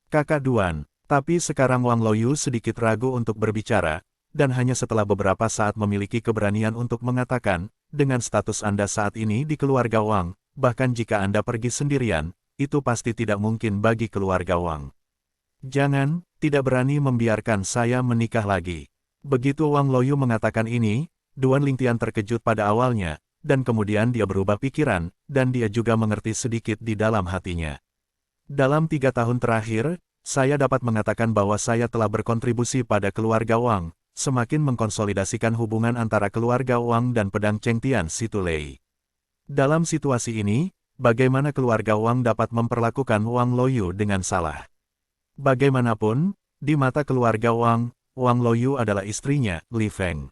Kakak Duan, tapi sekarang Wang Luoyu sedikit ragu untuk berbicara, dan hanya setelah beberapa saat memiliki keberanian untuk mengatakan, dengan status Anda saat ini di keluarga Wang, bahkan jika Anda pergi sendirian, itu pasti tidak mungkin bagi keluarga Wang. Jangan, tidak berani membiarkan saya menikah lagi. Begitu Wang Luoyu mengatakan ini, Duan Lingtian terkejut pada awalnya, dan kemudian dia berubah pikiran, dan dia juga mengerti sedikit di dalam hatinya. Dalam 3 tahun terakhir, saya dapat mengatakan bahwa saya telah berkontribusi pada keluarga Wang, semakin mengkonsolidasikan hubungan antara keluarga Wang dan pedang Chengtian Situ Lei. Dalam situasi ini, bagaimana keluarga Wang dapat memperlakukan Wang Luoyu dengan salah? Bagaimanapun, di mata keluarga Wang, Wang Luoyu adalah istrinya, Li Feng.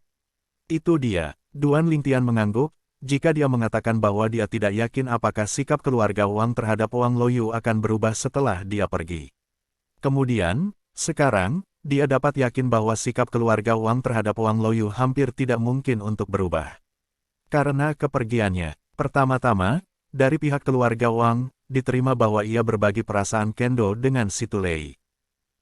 Itu dia, Duan Lingtian mengangguk, jika dia mengatakan bahwa dia tidak yakin apakah sikap keluarga Wang terhadap Wang Luoyu akan berubah setelah dia pergi. Kemudian, sekarang, dia dapat yakin bahwa sikap keluarga Wang terhadap Wang Luoyu hampir tidak mungkin untuk berubah. Karena kepergiannya, pertama-tama, dari pihak keluarga Wang, diterima bahwa ia berbagi perasaan kendo dengan Situ Lei.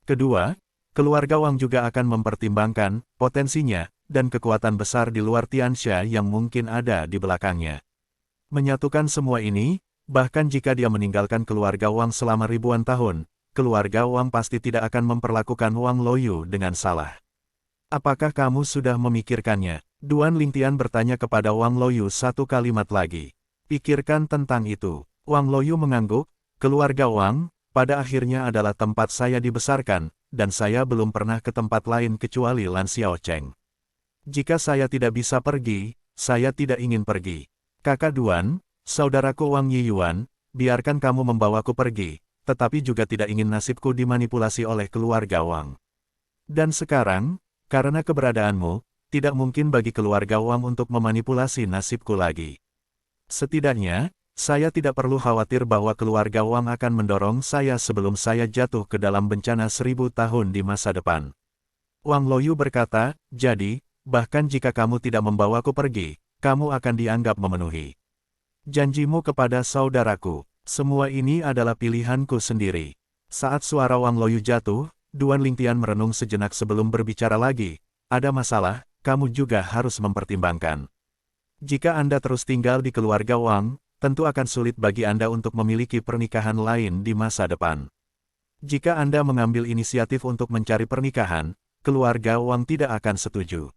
Kedua, keluarga Wang juga akan mempertimbangkan potensinya dan kekuatan besar di luar Tianxia yang mungkin ada di belakangnya. Menyatukan semua ini, bahkan jika dia meninggalkan keluarga Wang selama ribuan tahun, keluarga Wang pasti tidak akan memperlakukan Wang Luoyu dengan salah. Apakah kamu sudah memikirkannya? Duan Lingtian bertanya kepada Wang Luoyu satu kalimat lagi. Pikirkan tentang itu. Wang Luoyu mengangguk, keluarga Wang, pada akhirnya adalah tempat saya dibesarkan, dan saya belum pernah ke tempat lain kecuali Lan Xiaocheng. Jika saya tidak bisa pergi, saya tidak ingin pergi. Kakak Duan, saudaraku Wang Yiyuan, biarkan kamu membawaku pergi, tetapi juga tidak ingin nasibku dimanipulasi oleh keluarga Wang. Dan sekarang, karena keberadaanmu, tidak mungkin bagi keluarga Wang untuk memanipulasi nasibku lagi. Setidaknya, saya tidak perlu khawatir bahwa keluarga Wang akan mendorong saya sebelum saya jatuh ke dalam bencana 1000 tahun di masa depan. Wang Luoyu berkata, jadi, bahkan jika kamu tidak membawaku pergi, kamu akan dianggap memenuhi janjimu kepada saudaraku. Semua ini adalah pilihanku sendiri. Saat suara Wang Luoyu jatuh, Duan Lingtian merenung sejenak sebelum berbicara lagi. Ada masalah, kamu juga harus mempertimbangkan. Jika Anda terus tinggal di keluarga Wang, tentu akan sulit bagi Anda untuk memiliki pernikahan lain di masa depan. Jika Anda mengambil inisiatif untuk mencari pernikahan, keluarga Wang tidak akan setuju.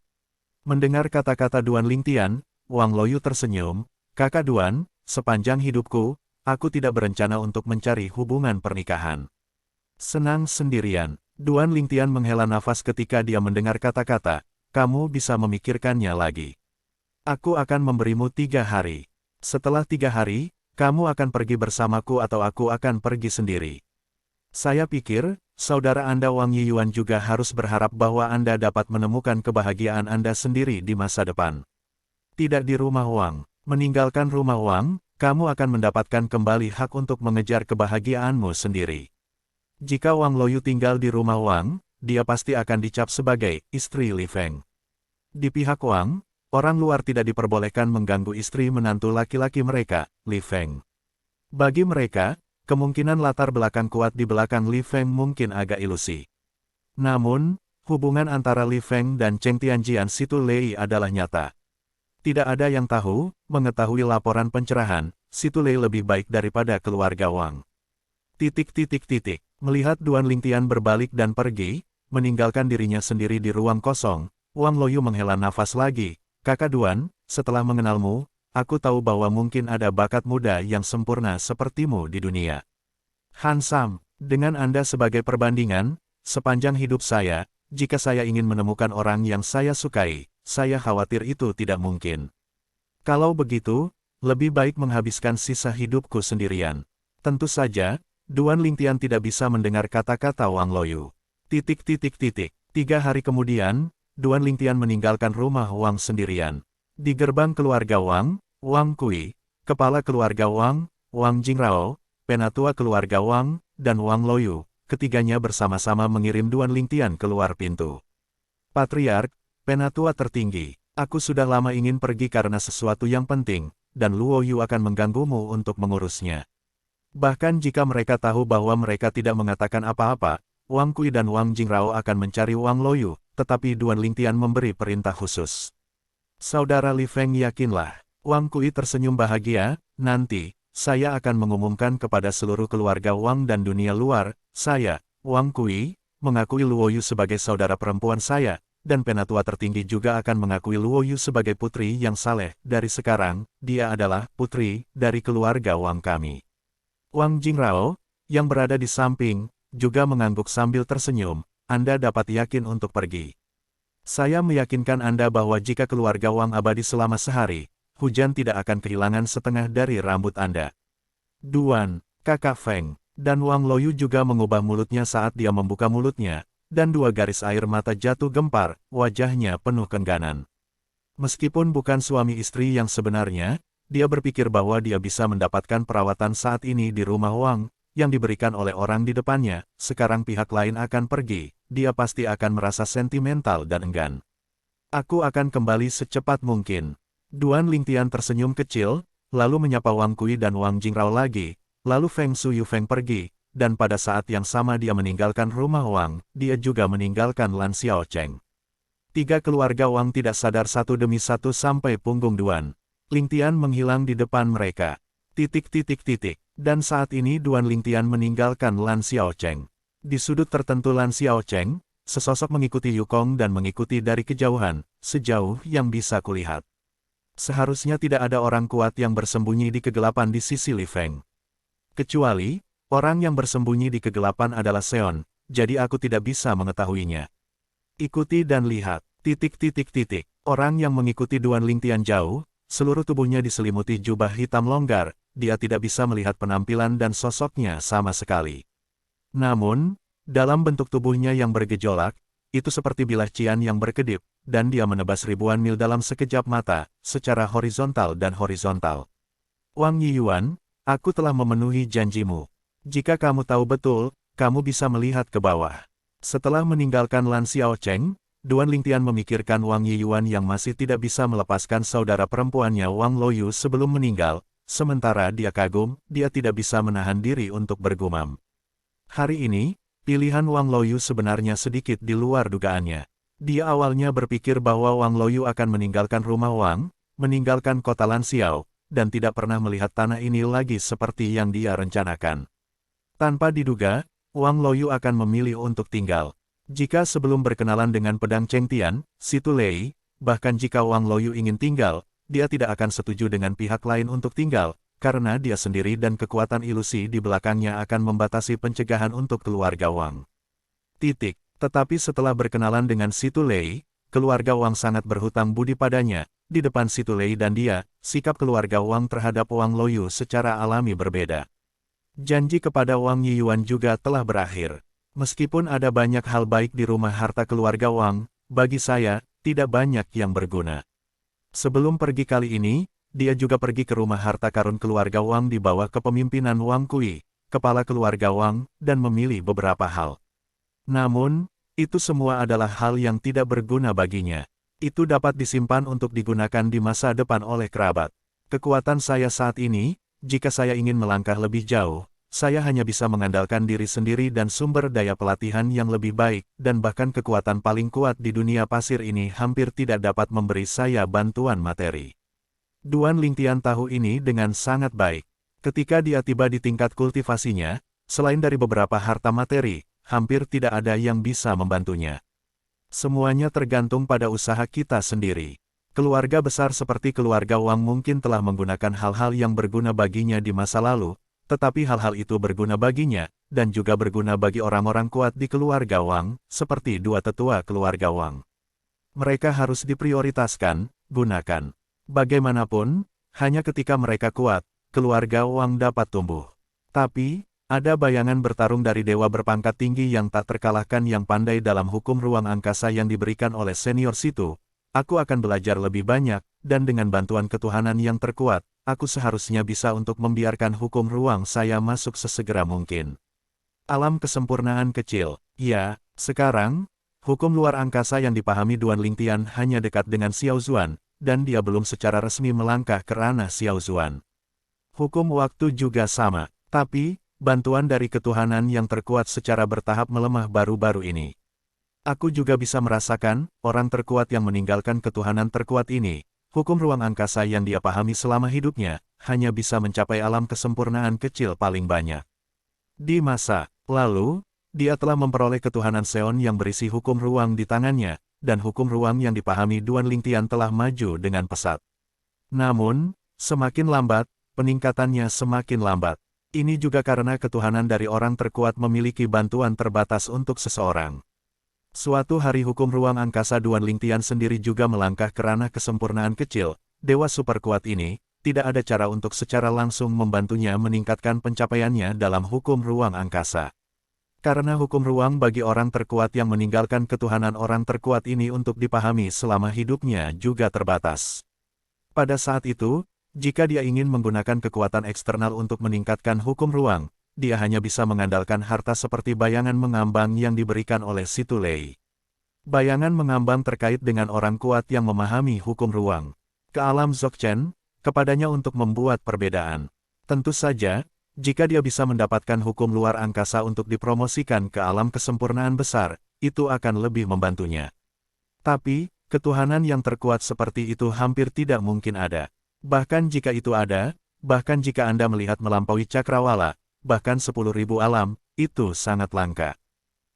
Mendengar kata-kata Duan Lingtian, Wang Luoyu tersenyum, Kakak Duan, sepanjang hidupku, aku tidak berencana untuk mencari hubungan pernikahan. Senang sendirian. Duan Lingtian menghela nafas ketika dia mendengar kata-kata, kamu bisa memikirkannya lagi. Aku akan memberimu 3 hari. Setelah 3 hari, kamu akan pergi bersamaku atau aku akan pergi sendiri. Saya pikir, saudara Anda Wang Yiyuan juga harus berharap bahwa Anda dapat menemukan kebahagiaan Anda sendiri di masa depan. Tidak di rumah Wang. Meninggalkan rumah Wang, kamu akan mendapatkan kembali hak untuk mengejar kebahagiaanmu sendiri. Jika Wang Luoyu tinggal di rumah Wang, dia pasti akan dicap sebagai istri Li Feng. Di pihak Wang, orang luar tidak diperbolehkan mengganggu istri menantu laki-laki mereka, Li Feng. Bagi mereka, kemungkinan latar belakang kuat di belakang Li Feng mungkin agak ilusi. Namun, hubungan antara Li Feng dan Cheng Tianjian Situ Lei adalah nyata. Tidak ada yang mengetahui laporan pencerahan, Situ Lei lebih baik daripada keluarga Wang. Melihat Duan Lingtian berbalik dan pergi, meninggalkan dirinya sendiri di ruang kosong, Wang Loyu menghela nafas lagi. Kakak Duan, setelah mengenalmu, aku tahu bahwa mungkin ada bakat muda yang sempurna sepertimu di dunia. Hansam, dengan Anda sebagai perbandingan, sepanjang hidup saya, jika saya ingin menemukan orang yang saya sukai, saya khawatir itu tidak mungkin. Kalau begitu, lebih baik menghabiskan sisa hidupku sendirian. Tentu saja, Duan Lingtian tidak bisa mendengar kata-kata Wang Loyu. 3 hari kemudian, Duan Lingtian meninggalkan rumah Wang sendirian. Di gerbang keluarga Wang, Wang Kui, kepala keluarga Wang, Wang Jingrao, penatua keluarga Wang, dan Wang Loyu, ketiganya bersama-sama mengirim Duan Lingtian keluar pintu. Patriark, penatua tertinggi, aku sudah lama ingin pergi karena sesuatu yang penting, dan Luo Yu akan mengganggumu untuk mengurusnya. Bahkan jika mereka tahu bahwa mereka tidak mengatakan apa-apa, Wang Kui dan Wang Jingrao akan mencari Wang Loyu, tetapi Duan Lingtian memberi perintah khusus. Saudara Li Feng yakinlah, Wang Kui tersenyum bahagia, nanti, saya akan mengumumkan kepada seluruh keluarga Wang dan dunia luar, saya, Wang Kui, mengakui Luo Yu sebagai saudara perempuan saya, dan penatua tertinggi juga akan mengakui Luo Yu sebagai putri yang saleh. Dari sekarang, dia adalah putri dari keluarga Wang kami. Wang Jingrao, yang berada di samping, juga mengangguk sambil tersenyum. Anda dapat yakin untuk pergi. Saya meyakinkan Anda bahwa jika keluarga Wang abadi selama sehari, hujan tidak akan kehilangan setengah dari rambut Anda. Duan, kakak Feng, dan Wang Loyu juga mengubah mulutnya saat dia membuka mulutnya, dan 2 garis air mata jatuh gempar, wajahnya penuh kengganan. Meskipun bukan suami istri yang sebenarnya, dia berpikir bahwa dia bisa mendapatkan perawatan saat ini di rumah Wang, yang diberikan oleh orang di depannya. Sekarang pihak lain akan pergi, dia pasti akan merasa sentimental dan enggan. Aku akan kembali secepat mungkin. Duan Lingtian tersenyum kecil, lalu menyapa Wang Kui dan Wang Jingrao lagi, lalu Feng Shui Feng pergi. Dan pada saat yang sama dia meninggalkan rumah Wang, dia juga meninggalkan Lan Xiaocheng. 3 keluarga Wang tidak sadar satu demi satu sampai punggung Duan Lingtian menghilang di depan mereka. Dan saat ini Duan Lingtian meninggalkan Lan Xiaocheng. Di sudut tertentu Lan Xiaocheng, sesosok mengikuti Yukong dan mengikuti dari kejauhan, sejauh yang bisa kulihat. Seharusnya tidak ada orang kuat yang bersembunyi di kegelapan di sisi Li Feng. Kecuali, orang yang bersembunyi di kegelapan adalah Seon, jadi aku tidak bisa mengetahuinya. Ikuti dan lihat. Orang yang mengikuti Duan Lingtian jauh, seluruh tubuhnya diselimuti jubah hitam longgar, dia tidak bisa melihat penampilan dan sosoknya sama sekali. Namun, dalam bentuk tubuhnya yang bergejolak, itu seperti bilah cian yang berkedip, dan dia menebas ribuan mil dalam sekejap mata, secara horizontal dan horizontal. Wang Yiyuan, aku telah memenuhi janjimu. Jika kamu tahu betul, kamu bisa melihat ke bawah. Setelah meninggalkan Lan Xiaocheng, Duan Lingtian memikirkan Wang Yiyuan yang masih tidak bisa melepaskan saudara perempuannya Wang Loyu sebelum meninggal, sementara dia kagum, dia tidak bisa menahan diri untuk bergumam. Hari ini, pilihan Wang Loyu sebenarnya sedikit di luar dugaannya. Dia awalnya berpikir bahwa Wang Loyu akan meninggalkan rumah Wang, meninggalkan kota Lan Xiao, dan tidak pernah melihat tanah ini lagi seperti yang dia rencanakan. Tanpa diduga, Wang Loyu akan memilih untuk tinggal. Jika sebelum berkenalan dengan pedang Cheng Tian, Situ Lei, bahkan jika Wang Loyu ingin tinggal, dia tidak akan setuju dengan pihak lain untuk tinggal, karena dia sendiri dan kekuatan ilusi di belakangnya akan membatasi pencegahan untuk keluarga Wang. Tetapi setelah berkenalan dengan Situ Lei, keluarga Wang sangat berhutang budi padanya. Di depan Situ Lei dan dia, sikap keluarga Wang terhadap Wang Loyu secara alami berbeda. Janji kepada Wang Yiyuan juga telah berakhir. Meskipun ada banyak hal baik di rumah harta keluarga Wang, bagi saya, tidak banyak yang berguna. Sebelum pergi kali ini, dia juga pergi ke rumah harta karun keluarga Wang di bawah kepemimpinan Wang Kui, kepala keluarga Wang, dan memilih beberapa hal. Namun, Itu semua adalah hal yang tidak berguna baginya. Itu dapat disimpan untuk digunakan di masa depan oleh kerabat. Kekuatan saya saat ini, jika saya ingin melangkah lebih jauh, saya hanya bisa mengandalkan diri sendiri dan sumber daya pelatihan yang lebih baik, dan bahkan kekuatan paling kuat di dunia pasir ini hampir tidak dapat memberi saya bantuan materi. Duan Lingtian tahu ini dengan sangat baik. Ketika dia tiba di tingkat kultivasinya, selain dari beberapa harta materi, hampir tidak ada yang bisa membantunya. Semuanya tergantung pada usaha kita sendiri. Keluarga besar seperti keluarga Wang mungkin telah menggunakan hal-hal yang berguna baginya di masa lalu, tetapi hal-hal itu berguna baginya, dan juga berguna bagi orang-orang kuat di keluarga Wang, seperti dua tetua keluarga Wang. Mereka harus diprioritaskan, gunakan. Bagaimanapun, hanya ketika mereka kuat, keluarga Wang dapat tumbuh. Tapi, ada bayangan bertarung dari dewa berpangkat tinggi yang tak terkalahkan yang pandai dalam hukum ruang angkasa yang diberikan oleh senior situ. Aku akan belajar lebih banyak, dan dengan bantuan ketuhanan yang terkuat, aku seharusnya bisa untuk membiarkan hukum ruang saya masuk sesegera mungkin. Alam kesempurnaan kecil. Ya, sekarang, hukum luar angkasa yang dipahami Duan Lingtian hanya dekat dengan Xiao Zuan, dan dia belum secara resmi melangkah ke ranah Xiao Zuan. Hukum waktu juga sama, tapi, bantuan dari ketuhanan yang terkuat secara bertahap melemah baru-baru ini. Aku juga bisa merasakan, orang terkuat yang meninggalkan ketuhanan terkuat ini, hukum ruang angkasa yang dia pahami selama hidupnya, hanya bisa mencapai alam kesempurnaan kecil paling banyak. Di masa lalu, dia telah memperoleh ketuhanan Seon yang berisi hukum ruang di tangannya, dan hukum ruang yang dipahami Duan Lingtian telah maju dengan pesat. Namun, semakin lambat, peningkatannya semakin lambat. Ini juga karena ketuhanan dari orang terkuat memiliki bantuan terbatas untuk seseorang. Suatu hari hukum ruang angkasa Duan Lingtian sendiri juga melangkah ke ranah kesempurnaan kecil. Dewa super kuat ini, tidak ada cara untuk secara langsung membantunya meningkatkan pencapaiannya dalam hukum ruang angkasa. Karena hukum ruang bagi orang terkuat yang meninggalkan ketuhanan orang terkuat ini untuk dipahami selama hidupnya juga terbatas. Pada saat itu, jika dia ingin menggunakan kekuatan eksternal untuk meningkatkan hukum ruang, dia hanya bisa mengandalkan harta seperti bayangan mengambang yang diberikan oleh Situ Lei. Bayangan mengambang terkait dengan orang kuat yang memahami hukum ruang. Ke alam Dzogchen, kepadanya untuk membuat perbedaan. Tentu saja, jika dia bisa mendapatkan hukum luar angkasa untuk dipromosikan ke alam kesempurnaan besar, itu akan lebih membantunya. Tapi, ketuhanan yang terkuat seperti itu hampir tidak mungkin ada. Bahkan jika itu ada, bahkan jika Anda melihat melampaui cakrawala, bahkan 10.000 alam, itu sangat langka.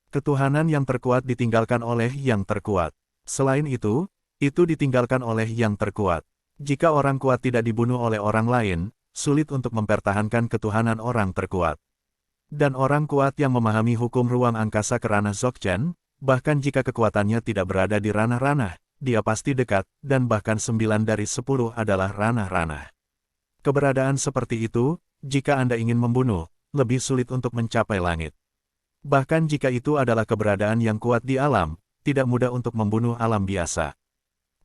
Ketuhanan yang terkuat ditinggalkan oleh yang terkuat. Selain itu ditinggalkan oleh yang terkuat. Jika orang kuat tidak dibunuh oleh orang lain, sulit untuk mempertahankan ketuhanan orang terkuat. Dan orang kuat yang memahami hukum ruang angkasa ke ranah Dzogchen, bahkan jika kekuatannya tidak berada di ranah-ranah, dia pasti dekat, dan bahkan 9 dari 10 adalah ranah-ranah. Keberadaan seperti itu, jika Anda ingin membunuh, lebih sulit untuk mencapai langit. Bahkan jika itu adalah keberadaan yang kuat di alam, tidak mudah untuk membunuh alam biasa.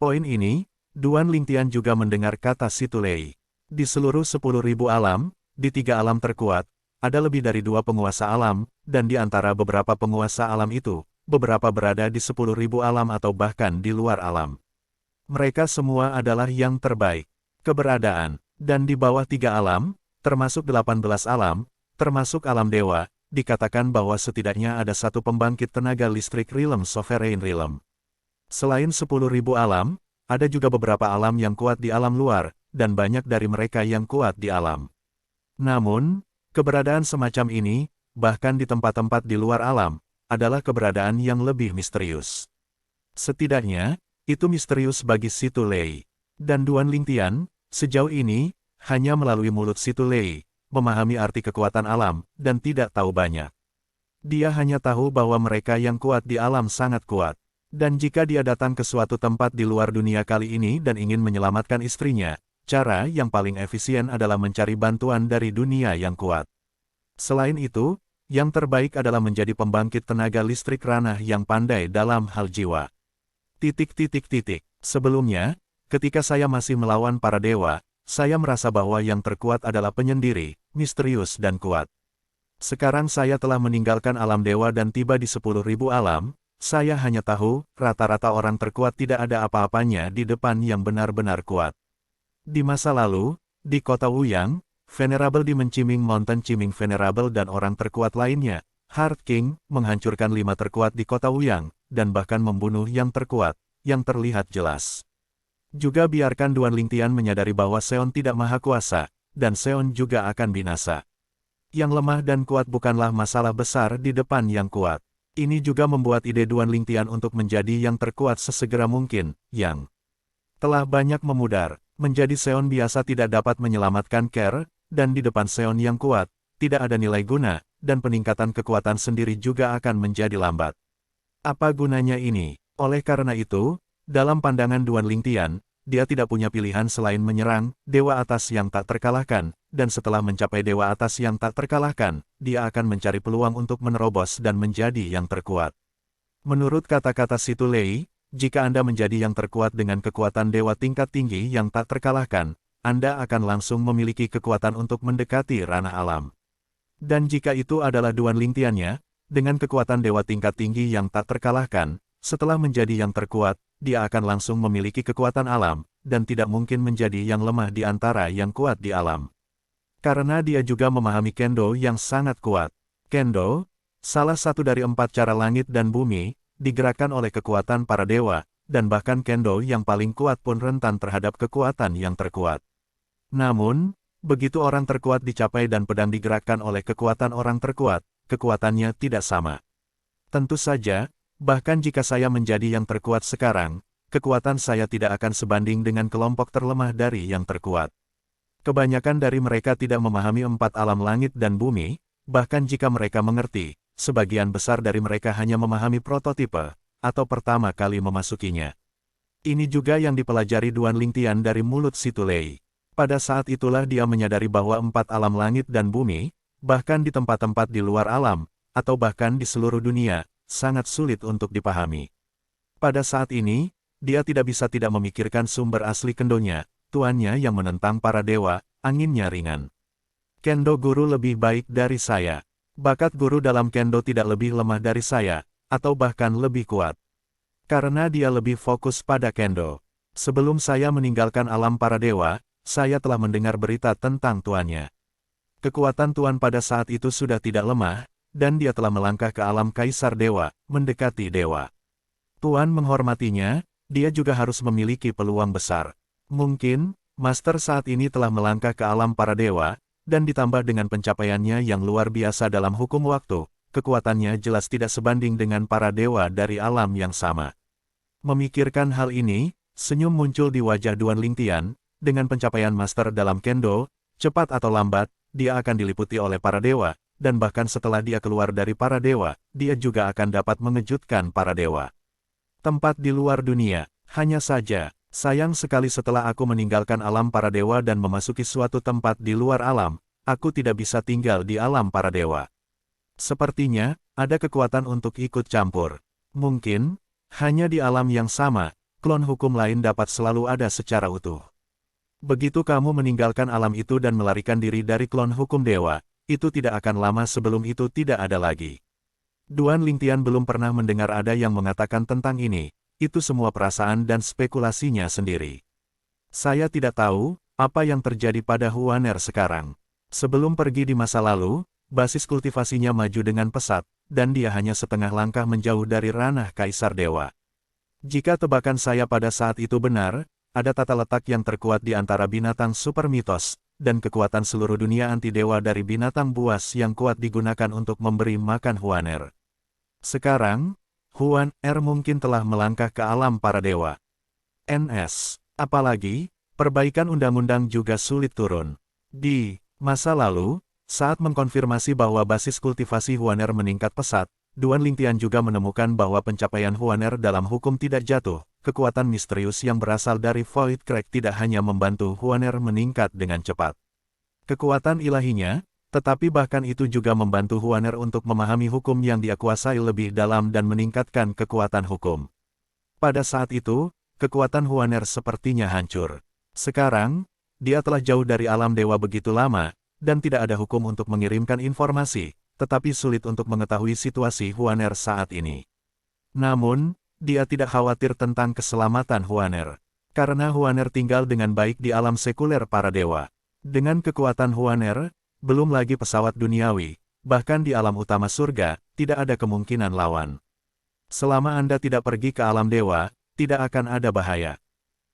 Poin ini, Duan Lingtian juga mendengar kata Situ Lei. Di seluruh 10.000 alam, di 3 alam terkuat, ada lebih dari 2 penguasa alam, dan di antara beberapa penguasa alam itu, beberapa berada di 10.000 alam atau bahkan di luar alam. Mereka semua adalah yang terbaik. Keberadaan, dan di bawah 3 alam, termasuk 18 alam, termasuk alam dewa, dikatakan bahwa setidaknya ada satu pembangkit tenaga listrik Realm Sovereign Realm. Selain 10.000 alam, ada juga beberapa alam yang kuat di alam luar, dan banyak dari mereka yang kuat di alam. Namun, keberadaan semacam ini, bahkan di tempat-tempat di luar alam, adalah keberadaan yang lebih misterius. Setidaknya, itu misterius bagi Situ Lei. Dan Duan Lingtian, sejauh ini, hanya melalui mulut Situ Lei, memahami arti kekuatan alam, dan tidak tahu banyak. Dia hanya tahu bahwa mereka yang kuat di alam sangat kuat. Dan jika dia datang ke suatu tempat di luar dunia kali ini dan ingin menyelamatkan istrinya, cara yang paling efisien adalah mencari bantuan dari dunia yang kuat. Selain itu, yang terbaik adalah menjadi pembangkit tenaga listrik ranah yang pandai dalam hal jiwa. Sebelumnya, ketika saya masih melawan para dewa, saya merasa bahwa yang terkuat adalah penyendiri, misterius dan kuat. Sekarang saya telah meninggalkan alam dewa dan tiba di 10.000 alam, Saya hanya tahu, rata-rata orang terkuat tidak ada apa-apanya di depan yang benar-benar kuat. Di masa lalu, di kota Wuyang, Venerable di Menciming Mountain Chiming Venerable dan orang terkuat lainnya, Heart King, menghancurkan 5 terkuat di kota Wuyang, dan bahkan membunuh yang terkuat, yang terlihat jelas. Juga biarkan Duan Lingtian menyadari bahwa Seon tidak maha kuasa, dan Seon juga akan binasa. Yang lemah dan kuat bukanlah masalah besar di depan yang kuat. Ini juga membuat ide Duan Lingtian untuk menjadi yang terkuat sesegera mungkin, yang telah banyak memudar. Menjadi Seon biasa tidak dapat menyelamatkan Kerr, dan di depan Seon yang kuat, tidak ada nilai guna, dan peningkatan kekuatan sendiri juga akan menjadi lambat. Apa gunanya ini? Oleh karena itu, dalam pandangan Duan Lingtian, dia tidak punya pilihan selain menyerang Dewa Atas yang tak terkalahkan, dan setelah mencapai Dewa Atas yang tak terkalahkan, dia akan mencari peluang untuk menerobos dan menjadi yang terkuat. Menurut kata-kata Situ Lei, jika Anda menjadi yang terkuat dengan kekuatan Dewa tingkat tinggi yang tak terkalahkan, Anda akan langsung memiliki kekuatan untuk mendekati ranah alam. Dan jika itu adalah Duan Lingtiannya, dengan kekuatan Dewa tingkat tinggi yang tak terkalahkan, setelah menjadi yang terkuat, dia akan langsung memiliki kekuatan alam, dan tidak mungkin menjadi yang lemah di antara yang kuat di alam. Karena dia juga memahami Kendo yang sangat kuat. Kendo, salah satu dari 4 cara langit dan bumi, digerakkan oleh kekuatan para dewa, dan bahkan Kendo yang paling kuat pun rentan terhadap kekuatan yang terkuat. Namun, begitu orang terkuat dicapai dan pedang digerakkan oleh kekuatan orang terkuat, kekuatannya tidak sama. Tentu saja, bahkan jika saya menjadi yang terkuat sekarang, kekuatan saya tidak akan sebanding dengan kelompok terlemah dari yang terkuat. Kebanyakan dari mereka tidak memahami 4 alam langit dan bumi, bahkan jika mereka mengerti, sebagian besar dari mereka hanya memahami prototipe, atau pertama kali memasukinya. Ini juga yang dipelajari Duan Lingtian dari mulut Situ Lei. Pada saat itulah dia menyadari bahwa 4 alam langit dan bumi, bahkan di tempat-tempat di luar alam, atau bahkan di seluruh dunia, sangat sulit untuk dipahami. Pada saat ini, dia tidak bisa tidak memikirkan sumber asli kendonya, tuannya yang menentang para dewa, anginnya ringan. Kendo guru lebih baik dari saya. Bakat guru dalam Kendo tidak lebih lemah dari saya, atau bahkan lebih kuat. Karena dia lebih fokus pada Kendo. Sebelum saya meninggalkan alam para dewa, saya telah mendengar berita tentang tuannya. Kekuatan tuan pada saat itu sudah tidak lemah, dan dia telah melangkah ke alam Kaisar Dewa, mendekati dewa. Tuan menghormatinya, dia juga harus memiliki peluang besar. Mungkin, Master saat ini telah melangkah ke alam para dewa, dan ditambah dengan pencapaiannya yang luar biasa dalam hukum waktu, kekuatannya jelas tidak sebanding dengan para dewa dari alam yang sama. Memikirkan hal ini, senyum muncul di wajah Duan Lingtian, dengan pencapaian Master dalam Kendo, cepat atau lambat, dia akan diliputi oleh para dewa, dan bahkan setelah dia keluar dari para dewa, dia juga akan dapat mengejutkan para dewa. Tempat di luar dunia, hanya saja, sayang sekali setelah aku meninggalkan alam para dewa dan memasuki suatu tempat di luar alam, aku tidak bisa tinggal di alam para dewa. Sepertinya, ada kekuatan untuk ikut campur. Mungkin, hanya di alam yang sama, klon hukum lain dapat selalu ada secara utuh. Begitu kamu meninggalkan alam itu dan melarikan diri dari klon hukum dewa, itu tidak akan lama sebelum itu tidak ada lagi. Duan Lingtian belum pernah mendengar ada yang mengatakan tentang ini. Itu semua perasaan dan spekulasinya sendiri. Saya tidak tahu apa yang terjadi pada Huaner sekarang. Sebelum pergi di masa lalu, basis kultivasinya maju dengan pesat, dan dia hanya setengah langkah menjauh dari ranah Kaisar Dewa. Jika tebakan saya pada saat itu benar, ada tata letak yang terkuat di antara binatang super mitos, dan kekuatan seluruh dunia anti-dewa dari binatang buas yang kuat digunakan untuk memberi makan Huaner. Sekarang, Huaner mungkin telah melangkah ke alam para dewa. NS. Apalagi, perbaikan undang-undang juga sulit turun. Di masa lalu, saat mengkonfirmasi bahwa basis kultivasi Huaner meningkat pesat, Duan Lingtian juga menemukan bahwa pencapaian Huaner dalam hukum tidak jatuh. Kekuatan misterius yang berasal dari Void Crack tidak hanya membantu Huaner meningkat dengan cepat. Kekuatan ilahinya, tetapi bahkan itu juga membantu Huaner untuk memahami hukum yang dia kuasai lebih dalam dan meningkatkan kekuatan hukum. Pada saat itu, kekuatan Huaner sepertinya hancur. Sekarang, dia telah jauh dari alam dewa begitu lama, dan tidak ada hukum untuk mengirimkan informasi, tetapi sulit untuk mengetahui situasi Huaner saat ini. Namun, dia tidak khawatir tentang keselamatan Huaner. Karena Huaner tinggal dengan baik di alam sekuler para dewa. Dengan kekuatan Huaner, belum lagi pesawat duniawi, bahkan di alam utama surga, tidak ada kemungkinan lawan. Selama Anda tidak pergi ke alam dewa, tidak akan ada bahaya.